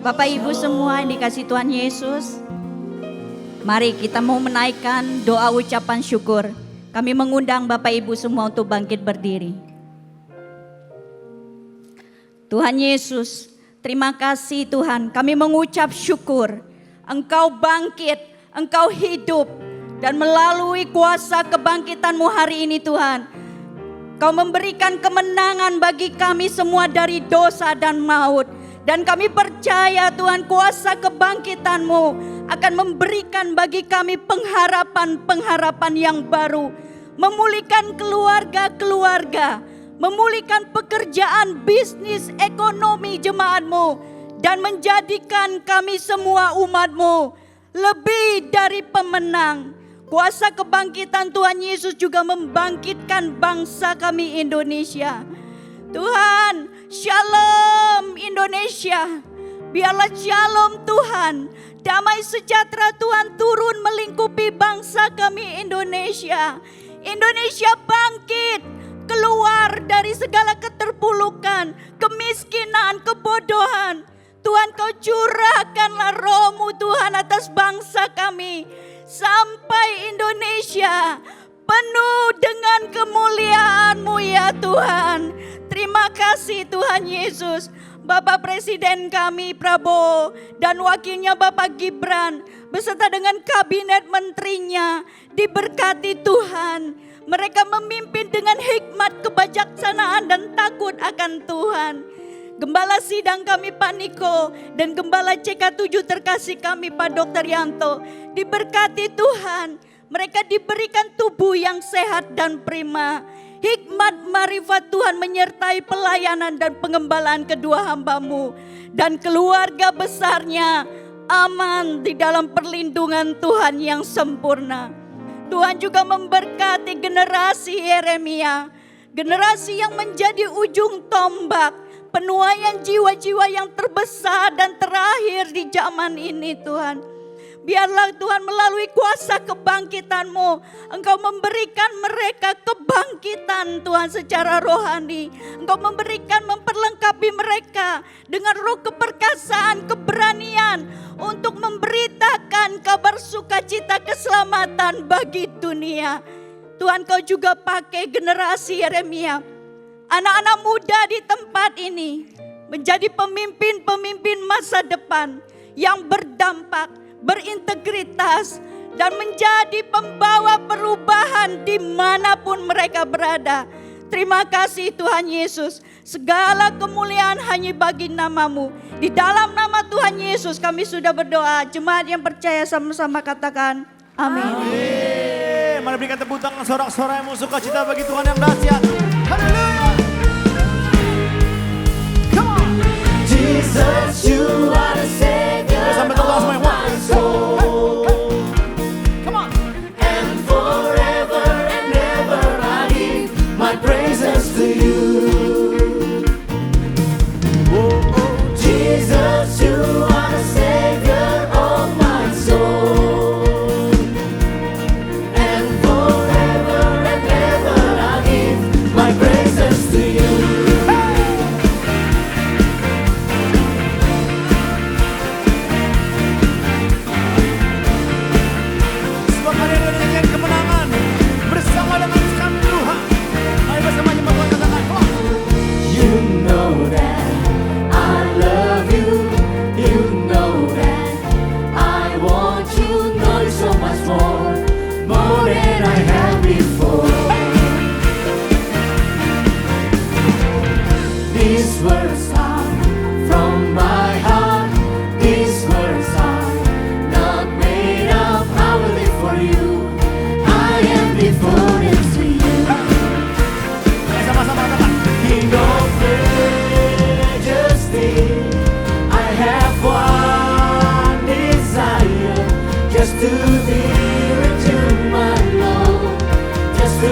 Bapak Ibu semua yang dikasih Tuhan Yesus, mari kita mau menaikkan doa ucapan syukur. Kami mengundang Bapak Ibu semua untuk bangkit berdiri. Tuhan Yesus, terima kasih Tuhan, kami mengucap syukur. Engkau bangkit, Engkau hidup, dan melalui kuasa kebangkitan-Mu hari ini Tuhan, Kau memberikan kemenangan bagi kami semua dari dosa dan maut. Dan kami percaya Tuhan, kuasa kebangkitan-Mu akan memberikan bagi kami pengharapan-pengharapan yang baru. Memulihkan keluarga-keluarga, memulihkan pekerjaan, bisnis, ekonomi jemaat-Mu, dan menjadikan kami semua umat-Mu lebih dari pemenang. Kuasa kebangkitan Tuhan Yesus juga membangkitkan bangsa kami Indonesia. Tuhan, shalom Indonesia. Biarlah shalom Tuhan, damai sejahtera Tuhan turun melingkupi bangsa kami Indonesia. Indonesia bangkit, keluar dari segala keterpurukan, kemiskinan, kebodohan. Tuhan, Kau curahkanlah roh-Mu Tuhan atas bangsa kami, sampai Indonesia penuh dengan kemuliaan-Mu ya Tuhan. Terima kasih Tuhan Yesus. Bapak Presiden kami Prabowo dan wakilnya Bapak Gibran beserta dengan kabinet menterinya diberkati Tuhan. Mereka memimpin dengan hikmat, kebijaksanaan dan takut akan Tuhan. Gembala sidang kami Pak Niko dan Gembala CK7 terkasih kami Pak Dr. Yanto diberkati Tuhan. Mereka diberikan tubuh yang sehat dan prima. Hikmat marifat Tuhan menyertai pelayanan dan pengembalaan kedua hamba-Mu. Dan keluarga besarnya aman di dalam perlindungan Tuhan yang sempurna. Tuhan juga memberkati generasi Yeremia, generasi yang menjadi ujung tombak, penuaian jiwa-jiwa yang terbesar dan terakhir di zaman ini Tuhan. Biarlah Tuhan melalui kuasa kebangkitan-Mu, Engkau memberikan mereka kebangkitan Tuhan secara rohani. Engkau memberikan, memperlengkapi mereka dengan roh keperkasaan, keberanian untuk memberitakan kabar sukacita keselamatan bagi dunia. Tuhan, Kau juga pakai generasi Yeremia, anak-anak muda di tempat ini menjadi pemimpin-pemimpin masa depan yang berdampak, berintegritas, dan menjadi pembawa perubahan dimanapun mereka berada. Terima kasih Tuhan Yesus. Segala kemuliaan hanya bagi nama-Mu. Di dalam nama Tuhan Yesus kami sudah berdoa. Jemaat yang percaya sama-sama katakan amin. Amin. Mari berikan tepuk tangan sorak-sorai yang sukacita bagi Tuhan yang dahsyat. Haleluya. Come on. Jesus, you are the Savior Sampai total semua. of my soul. Come on. And forever and ever I give my praises to you. Jesus, you are the Savior of my soul. And forever and ever I give my praises to you. Sebab kalian menyanyikan kemenangan bersama dengan kami Tuhan. Mari bersama jemaat Tuhan katakan, come on. You know that I love you. You know that I want you. Know you so much more than I have before. These words are from my heart. These words are not made up. I will live for you. I am devoted to you. Mari sama-sama katakan. King of majesty, I have one desire, just to be with you, my Lord, just to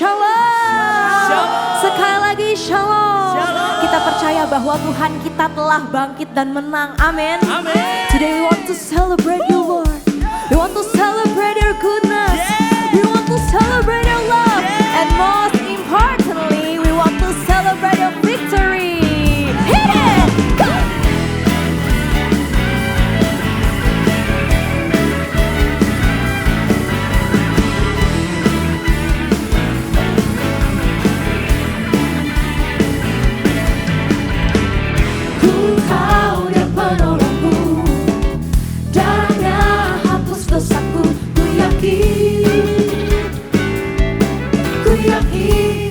shalom. Sekali lagi shalom. Kita percaya bahwa Tuhan kita telah bangkit dan menang. Amin. Today we want to celebrate you, Lord. We want to celebrate your goodness. We want to celebrate your love. And most importantly, we want to celebrate your victory. Hit it! Go! Ku tahu Dia penolongku, darahnya hapus dosaku. Ku yakin, ku yakin.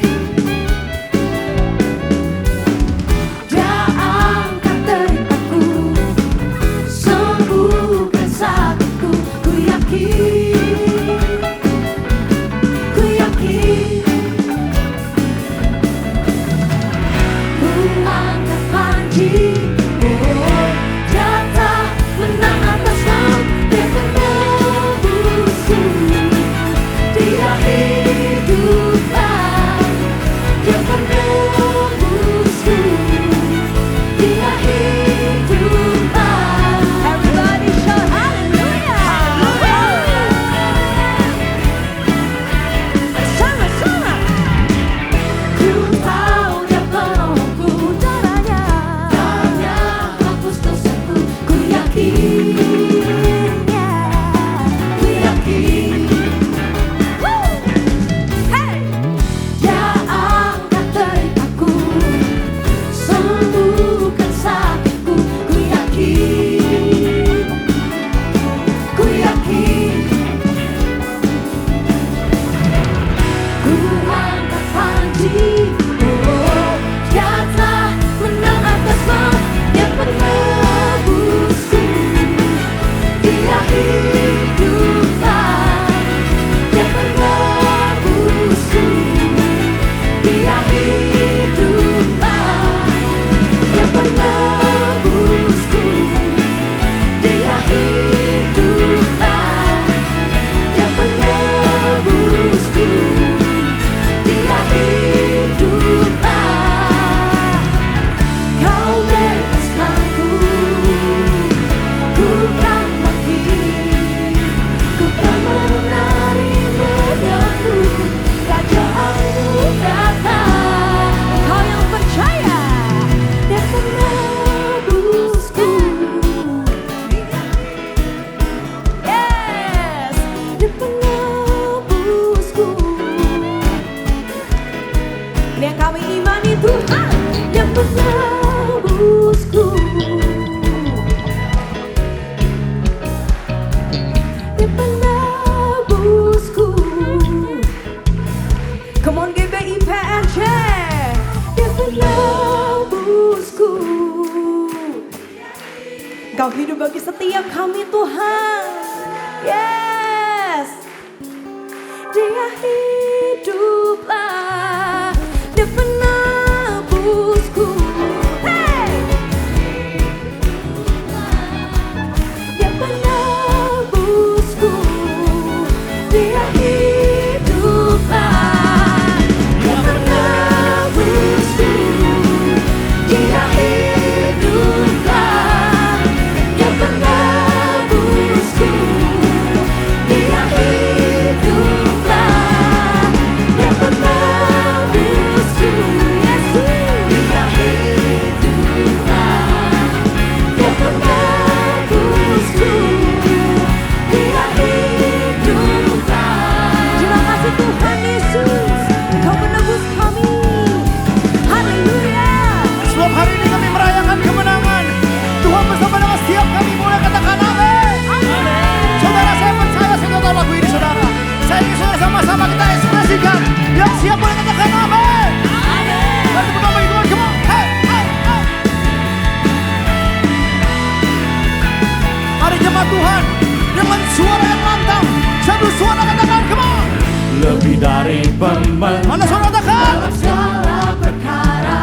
Dia angkat deritaku, sembuhkan sakitku. Ku yakin, ku yakin. Ku angkat panji, oh, nyata menang atas maut. Dia penebusku, Dia hiduplah. Dia penebusku, Dia hiduplah. Everybody shout hallelujah. Sama-sama. Ku tahu Dia penolongku, darahnya hapus dosaku. Ku yakin, ku yakin. Hey! Dia angkat deritaku, sembuhkan sakitku. Ku yakin, ku yakin. Ku angkat panji, oh, Dia telah menang atas maut. Dia penebusku, Dia hiduplah. Dia penebusku, Dia hiduplah. Dia penebusku, Dia hiduplah. Dia penebusku, Dia hiduplah. Kau bebaskanku, ku kan bangkit, ku kan menari menyambut kerajaanmu datang. Kau yang percaya, Dia penebusku. Yes, Dia penebusku. Ini yang kami imani, Tuhan yang penebusku. Dia penebusku. Come on GBI PNC. Dia penebusku. Kau hidup bagi setiap kami, Tuhan. Yes. Dia hiduplah. Dia penebusku. Hey! Dia penebusku. Dia hiduplah. Dia penebusku. Dia hiduplah. Dia penebusku. Dia hiduplah. Dia penebusku. lebih dari pemenang. Mana suara katakan? Dalam segala perkara,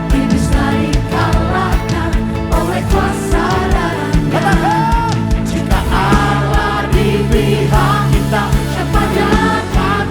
iblis telah dikalahkan oleh kuasa dan jika Allah di pihak kita, siapa dapat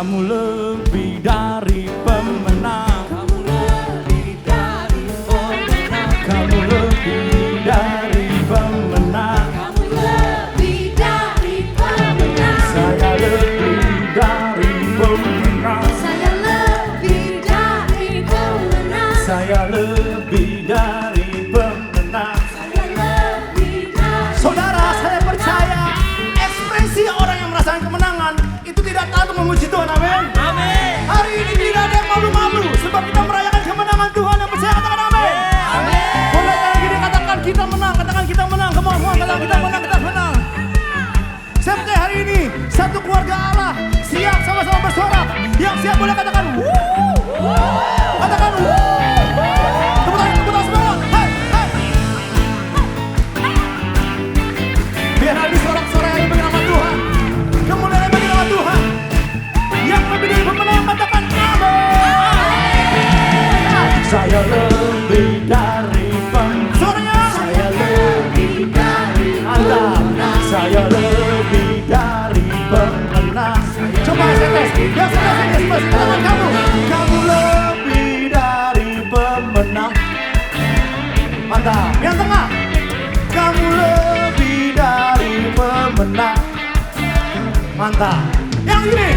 Kamu lebih dari pemenang. Kamu lebih dari pemenang. Kamu lebih dari pemenang. Kamu lebih dari pemenang. Saya lebih dari pemenang. Saya lebih dari pemenang. Saya lebih dari pemenang. Saya lebih dari. Saudara, saya percaya ekspresi orang yang merasakan kemenangan itu tidak tahu memuji Tuhan. Amin. Amin. Hari ini tidak ada yang malu-malu sebab kita merayakan kemenangan Tuhan. Yang percaya katakan amin. Amin. Boleh kali gini katakan kita menang, katakan kita menang. Come on, katakan kita menang, kita menang. Saya percaya hari ini satu keluarga Allah siap sama-sama bersorak. Yang siap boleh katakan wuh. Katakan wuh. Tepuk tangan semua. Hai, hai. Biar habis sorak-sorai yang bagi nama Tuhan. Kemuliaan bagi nama Tuhan. Yang lebih dari pemenang katakan amin. Saya lebih dari pemenang. Suaranya. Saya lebih dari pemenang. Saya lebih dari pemenang. Coba saya tes. Yang sebelah sini, sebelah sini tangan kamu. Kamu lebih dari pemenang. Mantap. Yang tengah. Kamu lebih dari pemenang. Mantap. Yang ini.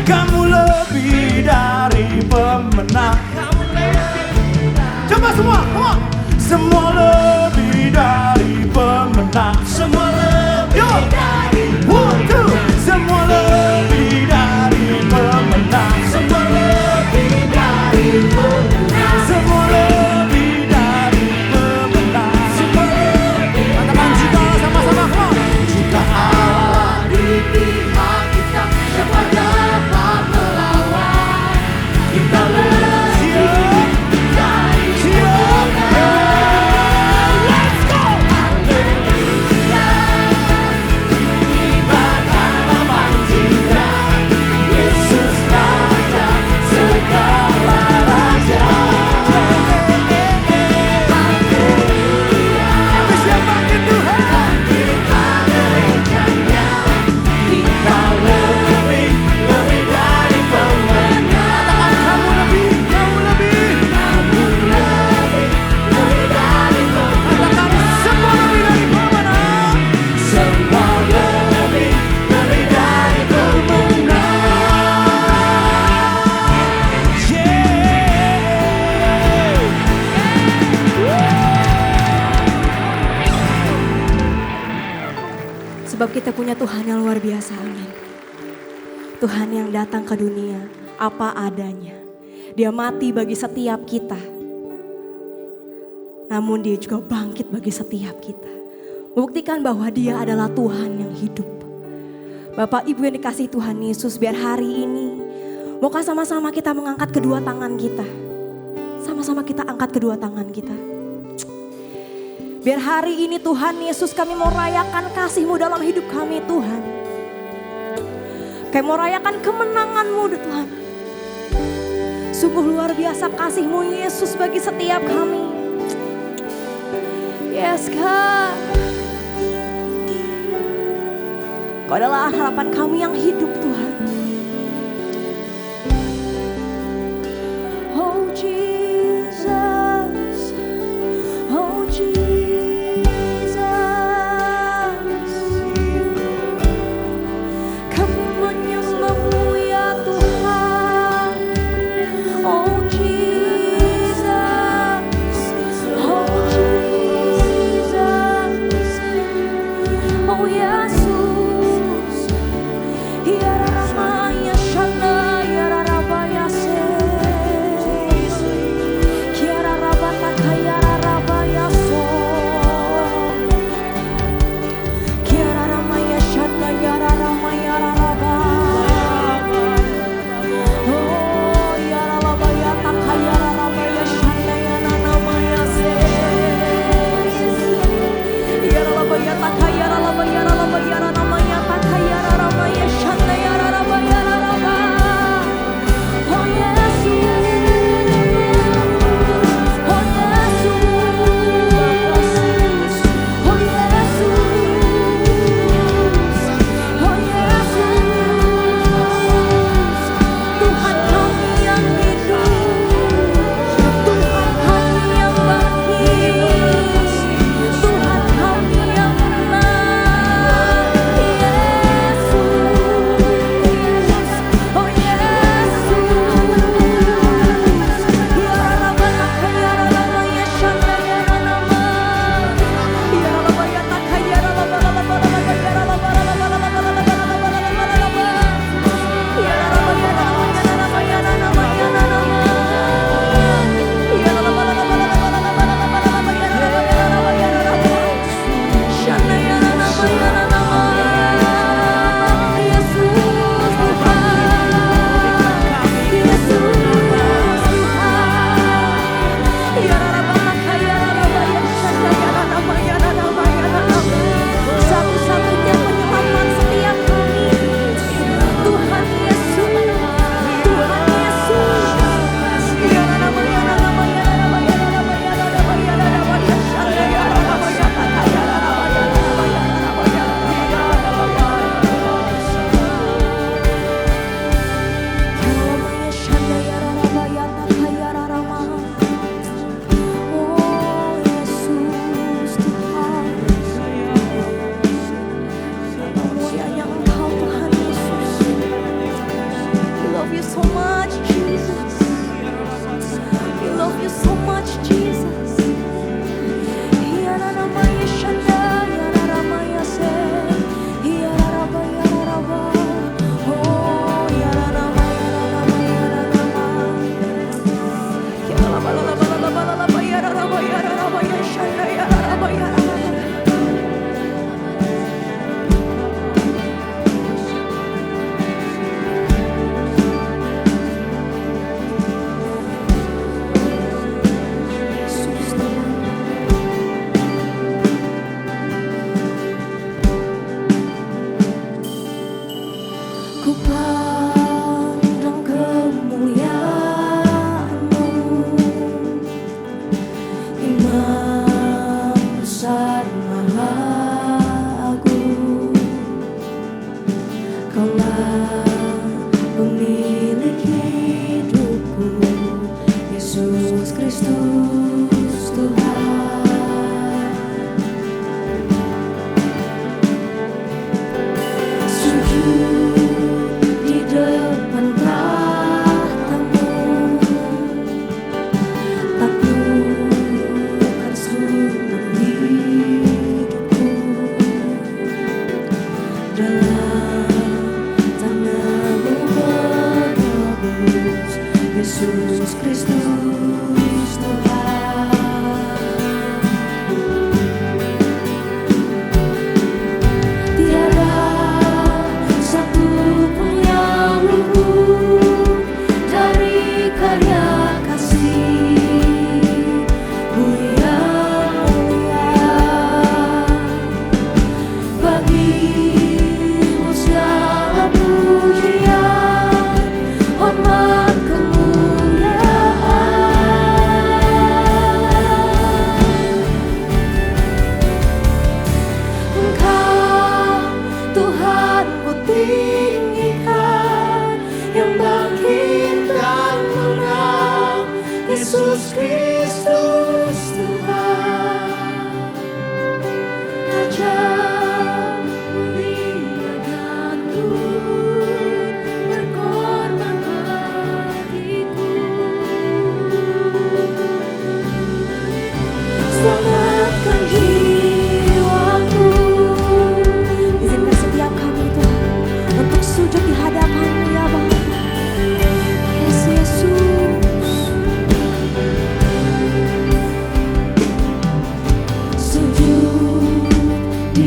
Kamu lebih dari pemenang. Coba semua, semua. Semua lebih dari pemenang. Semua lebih dari. One, two. Semua lebih dari pemenang. Semua lebih dari pemenang. Semua lebih dari pemenang. Semua lebih. Katakan jika sama-sama, come on. Jika Allah di pihak kita, siapa dapat melawan? Kita lebih dari pemenang. Let's go. Haleluya. Ibadah lapang cinta, Yesus Raja, segala raja. Haleluya. Habis yang bangkit Tuhan. Kita gerejanya, kita lebih dari pemenang. Kamu lebih, kamu lebih. Kamu lebih dari pemenang. Katakan semua lebih dari pemenang. Semua lebih dari pemenang. Sebab kita punya Tuhan yang luar biasa, amin. Tuhan yang datang ke dunia apa adanya. Dia mati bagi setiap kita. Namun dia juga bangkit bagi setiap kita. Membuktikan bahwa dia adalah Tuhan yang hidup. Bapak Ibu yang dikasihi Tuhan Yesus, biar hari ini maukah sama-sama kita mengangkat kedua tangan kita. Sama-sama kita angkat kedua tangan kita. Biar hari ini Tuhan Yesus kami mau rayakan kasih-Mu dalam hidup kami Tuhan. Kami mau rayakan kemenangan-Mu Tuhan. Sungguh luar biasa kasih-Mu Yesus bagi setiap kami. Yes God. Kau adalah harapan kami yang hidup Tuhan. Oh Jesus. Oh Jesus. Kami menyembah-Mu ya Tuhan. Oh Jesus. Oh Jesus. Oh Yesus. Ya pemilik hidupku, Yesus Kristus Tuhan. Sujud di depan tahta-Mu, taklukkan seluruh hidupku. Dalam tanah-Mu bertebus, Yesus Kristus Tuhan. Tiada satu pun yang luput dari karya kasih-Mu yang mulia. Bagi-Mu segala pujian, hormat, kemuliaan. Engkau Tuhan ku tinggikan, yang bangkit dan menang, Yesus Kristus Tuhan. Raja mulia dan turut berkorban bagiku. Selamatkan jiwaku. Izinkan setiap kami Tuhan untuk sujud di hadapan-Mu ya Bapa. Yesus. Sujud di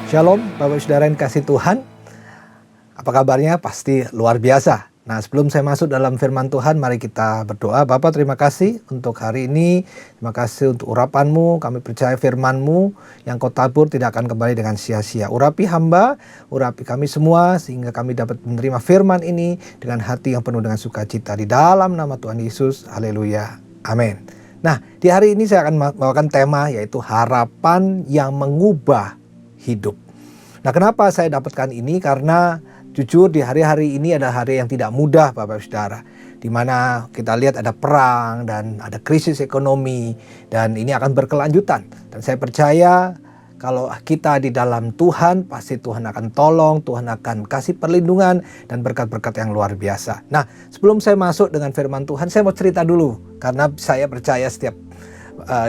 Shalom Bapak Saudara yang kasih Tuhan. Apa kabarnya? Pasti luar biasa. Nah, sebelum saya masuk dalam firman Tuhan, mari kita berdoa. Bapak, terima kasih untuk hari ini. Terima kasih untuk urapan-Mu. Kami percaya firman-Mu yang Kau tabur tidak akan kembali dengan sia-sia. Urapi hamba, urapi kami semua, sehingga kami dapat menerima firman ini dengan hati yang penuh dengan sukacita. Di dalam nama Tuhan Yesus, haleluya, amin. Nah, di hari ini saya akan membawakan tema, yaitu harapan yang mengubah hidup. Nah, kenapa saya dapatkan ini? Karena jujur di hari-hari ini adalah hari yang tidak mudah Bapak Saudara, di mana kita lihat ada perang dan ada krisis ekonomi, dan ini akan berkelanjutan. Dan saya percaya kalau kita di dalam Tuhan, pasti Tuhan akan tolong, Tuhan akan kasih perlindungan dan berkat-berkat yang luar biasa. Nah, sebelum saya masuk dengan firman Tuhan, saya mau cerita dulu, karena saya percaya setiap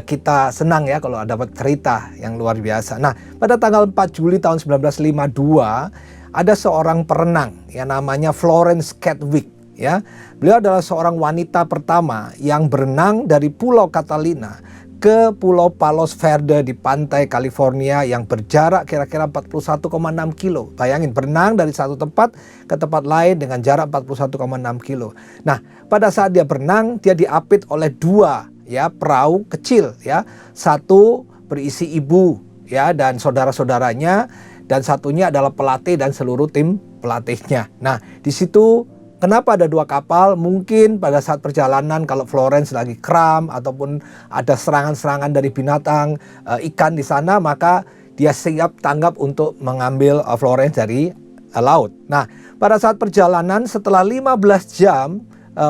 kita senang ya kalau dapat cerita yang luar biasa. Nah, pada tanggal 4 Juli tahun 1952 ada seorang perenang yang namanya Florence Chadwick ya. Beliau adalah seorang wanita pertama yang berenang dari Pulau Catalina ke Pulau Palos Verde di pantai California yang berjarak kira-kira 41,6 kilo. Bayangin, berenang dari satu tempat ke tempat lain dengan jarak 41,6 kilo. Nah, pada saat dia berenang, dia diapit oleh dua ya perahu kecil ya. Satu berisi ibu ya dan saudara-saudaranya, dan satunya adalah pelatih dan seluruh tim pelatihnya. Nah, di situ kenapa ada dua kapal? Mungkin pada saat perjalanan kalau Florence lagi kram ataupun ada serangan-serangan dari binatang, ikan di sana, maka dia siap tanggap untuk mengambil Florence dari laut. Nah, pada saat perjalanan setelah 15 jam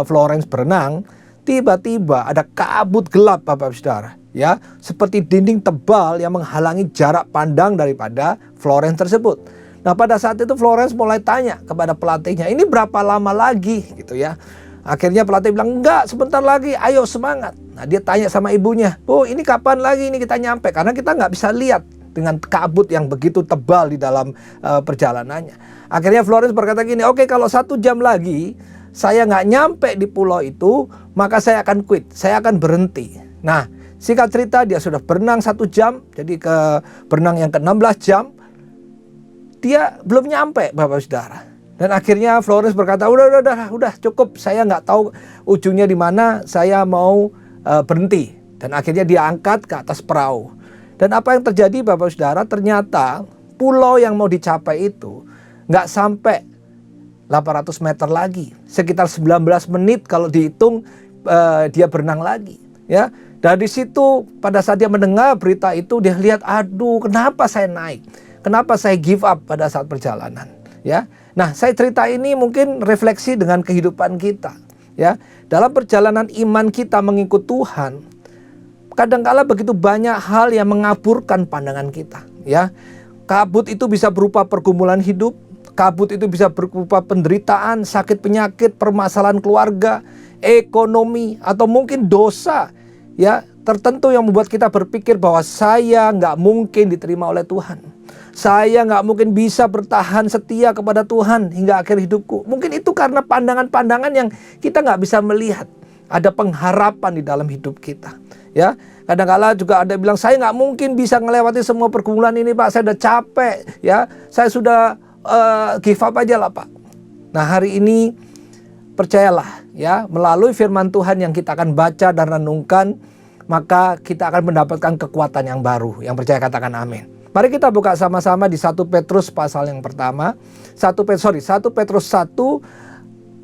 Florence berenang, tiba-tiba ada kabut gelap Bapak Saudara ya, seperti dinding tebal yang menghalangi jarak pandang daripada Florence tersebut. Nah, pada saat itu Florence mulai tanya kepada pelatihnya, ini berapa lama lagi gitu ya. Akhirnya pelatih bilang, enggak, sebentar lagi, ayo semangat. Nah, dia tanya sama ibunya, oh ini kapan lagi ini kita nyampe, karena kita nggak bisa lihat dengan kabut yang begitu tebal di dalam perjalanannya. Akhirnya Florence berkata gini, oke, kalau 1 jam lagi saya nggak nyampe di pulau itu, maka saya akan quit, saya akan berhenti. Nah, singkat cerita dia sudah berenang 1 jam, jadi ke berenang yang ke-16 jam, dia belum nyampe Bapak Saudara. Dan akhirnya Florence berkata, udah cukup, saya nggak tahu ujungnya di mana, saya mau berhenti. Dan akhirnya dia angkat ke atas perahu. Dan apa yang terjadi Bapak Saudara, ternyata pulau yang mau dicapai itu nggak sampai 800 meter lagi, sekitar 19 menit kalau dihitung dia berenang lagi ya. Dari situ pada saat dia mendengar berita itu, dia lihat, aduh, kenapa saya naik, kenapa saya give up pada saat perjalanan ya. Nah, saya cerita ini mungkin refleksi dengan kehidupan kita ya. Dalam perjalanan iman kita mengikut Tuhan, kadangkala begitu banyak hal yang mengaburkan pandangan kita ya. Kabut itu bisa berupa pergumulan hidup, kabut itu bisa berupa penderitaan, sakit penyakit, permasalahan keluarga, ekonomi, atau mungkin dosa ya tertentu yang membuat kita berpikir bahwa saya nggak mungkin diterima oleh Tuhan. Saya nggak mungkin bisa bertahan setia kepada Tuhan hingga akhir hidupku. Mungkin itu karena pandangan-pandangan yang kita nggak bisa melihat. Ada pengharapan di dalam hidup kita ya. Kadang-kala juga ada yang bilang, saya nggak mungkin bisa melewati semua pergumulan ini Pak, saya udah capek ya, saya sudah give up aja lah Pak. Nah, hari ini percayalah ya, melalui firman Tuhan yang kita akan baca dan renungkan, maka kita akan mendapatkan kekuatan yang baru. Yang percaya katakan amin. Mari kita buka sama-sama di 1 Petrus pasal yang pertama, 1 Petrus 1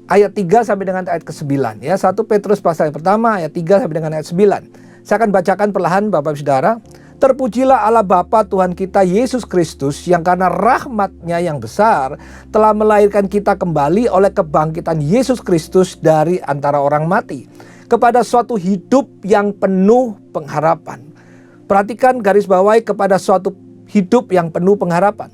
ayat 3 sampai dengan ayat ke-9 ya. 1 Petrus pasal yang pertama ayat 3 sampai dengan ayat 9. Saya akan bacakan perlahan Bapak Saudara. Terpujilah Allah Bapa Tuhan kita Yesus Kristus, yang karena rahmat-Nya yang besar telah melahirkan kita kembali oleh kebangkitan Yesus Kristus dari antara orang mati, kepada suatu hidup yang penuh pengharapan. Perhatikan garis bawahi, kepada suatu hidup yang penuh pengharapan.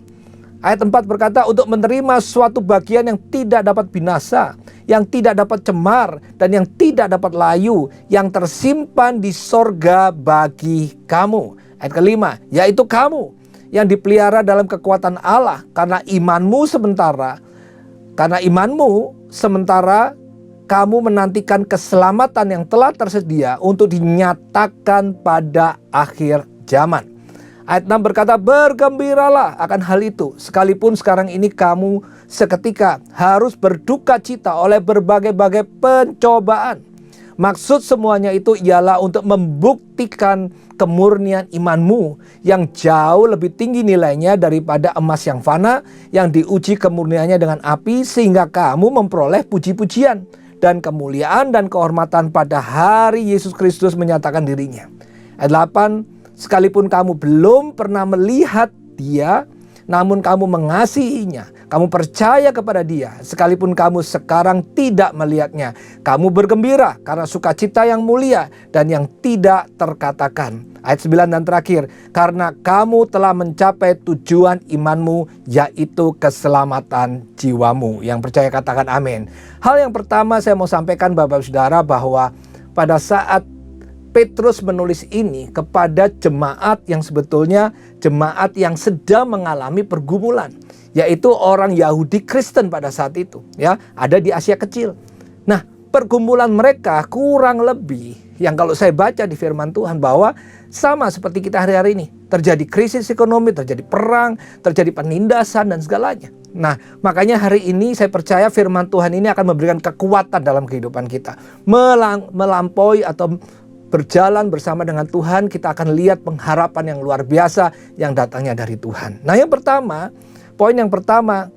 Ayat 4 berkata, untuk menerima suatu bagian yang tidak dapat binasa, yang tidak dapat cemar, dan yang tidak dapat layu, yang tersimpan di sorga bagi kamu. Ayat kelima, yaitu kamu yang dipelihara dalam kekuatan Allah karena imanmu sementara kamu menantikan keselamatan yang telah tersedia untuk dinyatakan pada akhir zaman. Ayat 6 berkata, bergembiralah akan hal itu, sekalipun sekarang ini kamu seketika harus berduka cita oleh berbagai-bagai pencobaan. Maksud semuanya itu ialah untuk membuktikan kemurnian imanmu yang jauh lebih tinggi nilainya daripada emas yang fana, yang diuji kemurniannya dengan api, sehingga kamu memperoleh puji-pujian dan kemuliaan dan kehormatan pada hari Yesus Kristus menyatakan dirinya. Ayat 8, sekalipun kamu belum pernah melihat Dia, namun kamu mengasihinya, kamu percaya kepada Dia, sekalipun kamu sekarang tidak melihatnya, kamu bergembira karena sukacita yang mulia dan yang tidak terkatakan. Ayat 9 dan terakhir, karena kamu telah mencapai tujuan imanmu, yaitu keselamatan jiwamu. Yang percaya katakan amin. Hal yang pertama saya mau sampaikan Bapak Saudara, bahwa pada saat Petrus menulis ini kepada jemaat yang sebetulnya jemaat yang sedang mengalami pergumulan, yaitu orang Yahudi Kristen pada saat itu, ya, ada di Asia Kecil. Nah, pergumulan mereka kurang lebih yang kalau saya baca di firman Tuhan bahwa sama seperti kita hari-hari ini, terjadi krisis ekonomi, terjadi perang, terjadi penindasan dan segalanya. Nah, makanya hari ini saya percaya firman Tuhan ini akan memberikan kekuatan dalam kehidupan kita. Melampaui atau berjalan bersama dengan Tuhan, kita akan lihat pengharapan yang luar biasa yang datangnya dari Tuhan. Nah, yang pertama, poin yang pertama,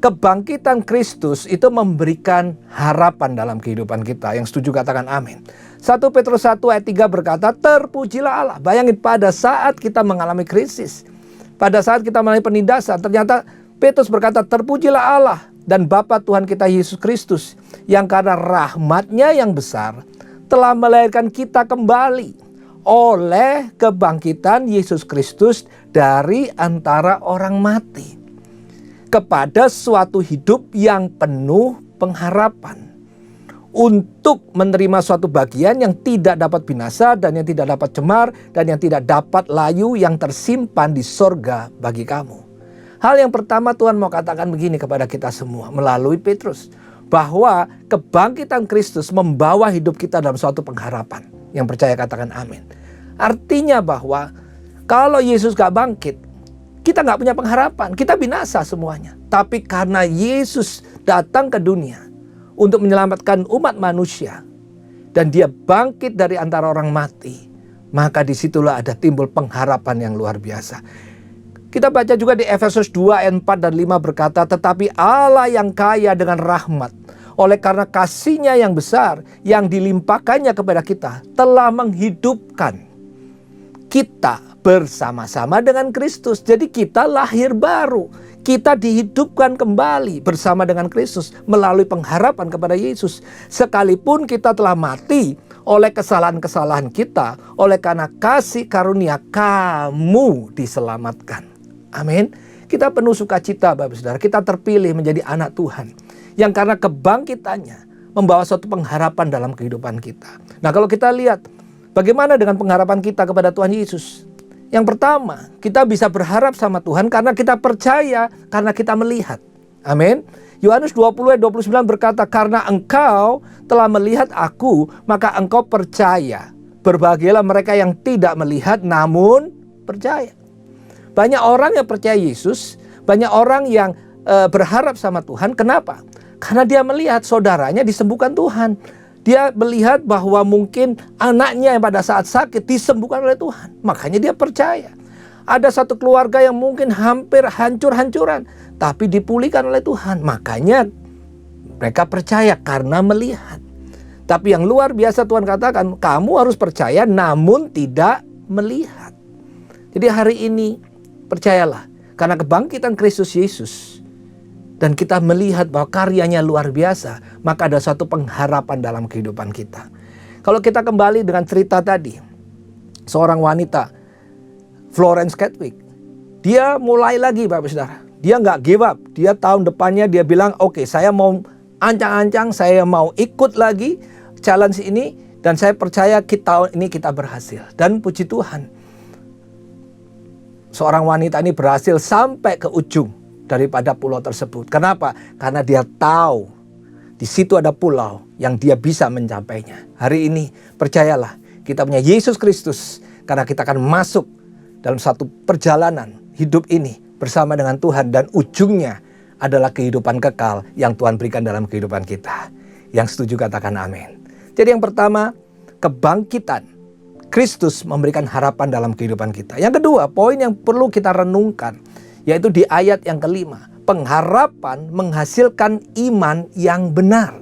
kebangkitan Kristus itu memberikan harapan dalam kehidupan kita. Yang setuju katakan amin. 1 Petrus 1 ayat 3 berkata, terpujilah Allah. Bayangin, pada saat kita mengalami krisis, pada saat kita mengalami penindasan, ternyata Petrus berkata, terpujilah Allah dan Bapa Tuhan kita Yesus Kristus, yang karena rahmat-Nya yang besar telah melahirkan kita kembali oleh kebangkitan Yesus Kristus dari antara orang mati, kepada suatu hidup yang penuh pengharapan, untuk menerima suatu bagian yang tidak dapat binasa dan yang tidak dapat cemar dan yang tidak dapat layu, yang tersimpan di sorga bagi kamu. Hal yang pertama Tuhan mau katakan begini kepada kita semua melalui Petrus, bahwa kebangkitan Kristus membawa hidup kita dalam suatu pengharapan. Yang percaya katakan amin. Artinya bahwa kalau Yesus gak bangkit, kita gak punya pengharapan, kita binasa semuanya. Tapi karena Yesus datang ke dunia untuk menyelamatkan umat manusia, dan Dia bangkit dari antara orang mati, maka disitulah ada timbul pengharapan yang luar biasa. Kita baca juga di Efesus 2 ayat 4 dan 5 berkata, tetapi Allah yang kaya dengan rahmat, oleh karena kasih-Nya yang besar yang dilimpahkannya kepada kita, telah menghidupkan kita bersama-sama dengan Kristus. Jadi kita lahir baru, kita dihidupkan kembali bersama dengan Kristus melalui pengharapan kepada Yesus. Sekalipun kita telah mati oleh kesalahan-kesalahan kita, oleh karena kasih karunia kamu diselamatkan. Amin. Kita penuh sukacita Bapak Saudara, kita terpilih menjadi anak Tuhan, yang karena kebangkitannya membawa suatu pengharapan dalam kehidupan kita. Nah, kalau kita lihat bagaimana dengan pengharapan kita kepada Tuhan Yesus. Yang pertama, kita bisa berharap sama Tuhan karena kita percaya, karena kita melihat. Amin. Yohanes 20 ayat 29 berkata, karena engkau telah melihat aku, maka engkau percaya. Berbahagialah mereka yang tidak melihat namun percaya. Banyak orang yang percaya Yesus, banyak orang yang berharap sama Tuhan. Kenapa? Karena dia melihat saudaranya disembuhkan Tuhan. Dia melihat bahwa mungkin anaknya yang pada saat sakit disembuhkan oleh Tuhan. Makanya dia percaya. Ada satu keluarga yang mungkin hampir hancur-hancuran, tapi dipulihkan oleh Tuhan. Makanya mereka percaya karena melihat. Tapi yang luar biasa Tuhan katakan, kamu harus percaya namun tidak melihat. Jadi hari ini percayalah, karena kebangkitan Kristus Yesus, dan kita melihat bahwa karyanya luar biasa, maka ada suatu pengharapan dalam kehidupan kita. Kalau kita kembali dengan cerita tadi, seorang wanita, Florence Chadwick, dia mulai lagi Bapak Saudara. Dia nggak give up. Dia tahun depannya dia bilang, oke, saya mau ancang-ancang, saya mau ikut lagi challenge ini, dan saya percaya tahun ini kita berhasil. Dan puji Tuhan, seorang wanita ini berhasil sampai ke ujung daripada pulau tersebut. Kenapa? Karena dia tahu di situ ada pulau yang dia bisa mencapainya. Hari ini percayalah, kita punya Yesus Kristus, karena kita akan masuk dalam satu perjalanan hidup ini bersama dengan Tuhan, dan ujungnya adalah kehidupan kekal yang Tuhan berikan dalam kehidupan kita. Yang setuju katakan amin. Jadi yang pertama, kebangkitan Kristus memberikan harapan dalam kehidupan kita. Yang kedua, poin yang perlu kita renungkan, yaitu di ayat yang kelima, pengharapan menghasilkan iman yang benar.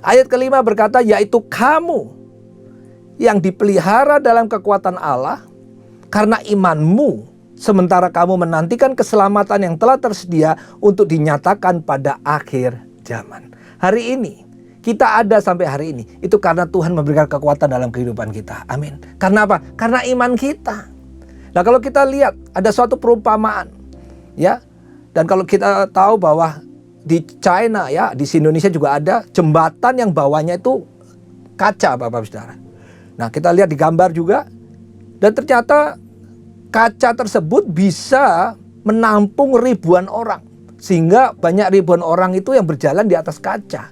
Ayat kelima berkata, yaitu kamu yang dipelihara dalam kekuatan Allah karena imanmu, sementara kamu menantikan keselamatan yang telah tersedia untuk dinyatakan pada akhir zaman. Hari ini, kita ada sampai hari ini, itu karena Tuhan memberikan kekuatan dalam kehidupan kita. Amin. Karena apa? Karena iman kita. Nah, kalau kita lihat ada suatu perumpamaan, ya. Dan kalau kita tahu bahwa di China, ya, di Indonesia juga ada jembatan yang bawahnya itu kaca, Bapak Saudara. Nah, kita lihat di gambar juga, dan ternyata kaca tersebut bisa menampung ribuan orang, sehingga banyak ribuan orang itu yang berjalan di atas kaca.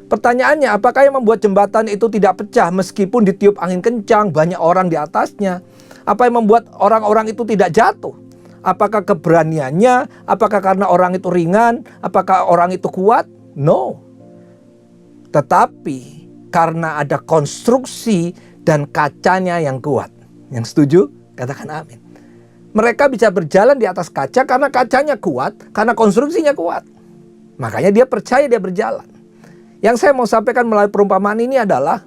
Pertanyaannya, apakah yang membuat jembatan itu tidak pecah meskipun ditiup angin kencang, banyak orang di atasnya? Apa yang membuat orang-orang itu tidak jatuh? Apakah keberaniannya? Apakah karena orang itu ringan? Apakah orang itu kuat? No. Tetapi karena ada konstruksi dan kacanya yang kuat. Yang setuju? Katakan amin. Mereka bisa berjalan di atas kaca karena kacanya kuat, karena konstruksinya kuat. Makanya dia percaya dia berjalan. Yang saya mau sampaikan melalui perumpamaan ini adalah,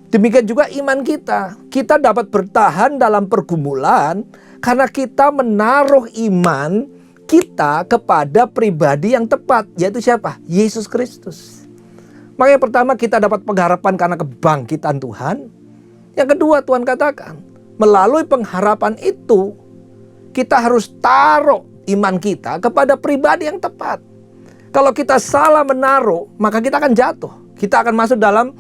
demikian juga iman kita. Kita dapat bertahan dalam pergumulan karena kita menaruh iman kita kepada pribadi yang tepat. Yaitu siapa? Yesus Kristus. Makanya pertama, kita dapat pengharapan karena kebangkitan Tuhan. Yang kedua, Tuhan katakan, melalui pengharapan itu, kita harus taruh iman kita kepada pribadi yang tepat. Kalau kita salah menaruh, maka kita akan jatuh. Kita akan masuk dalam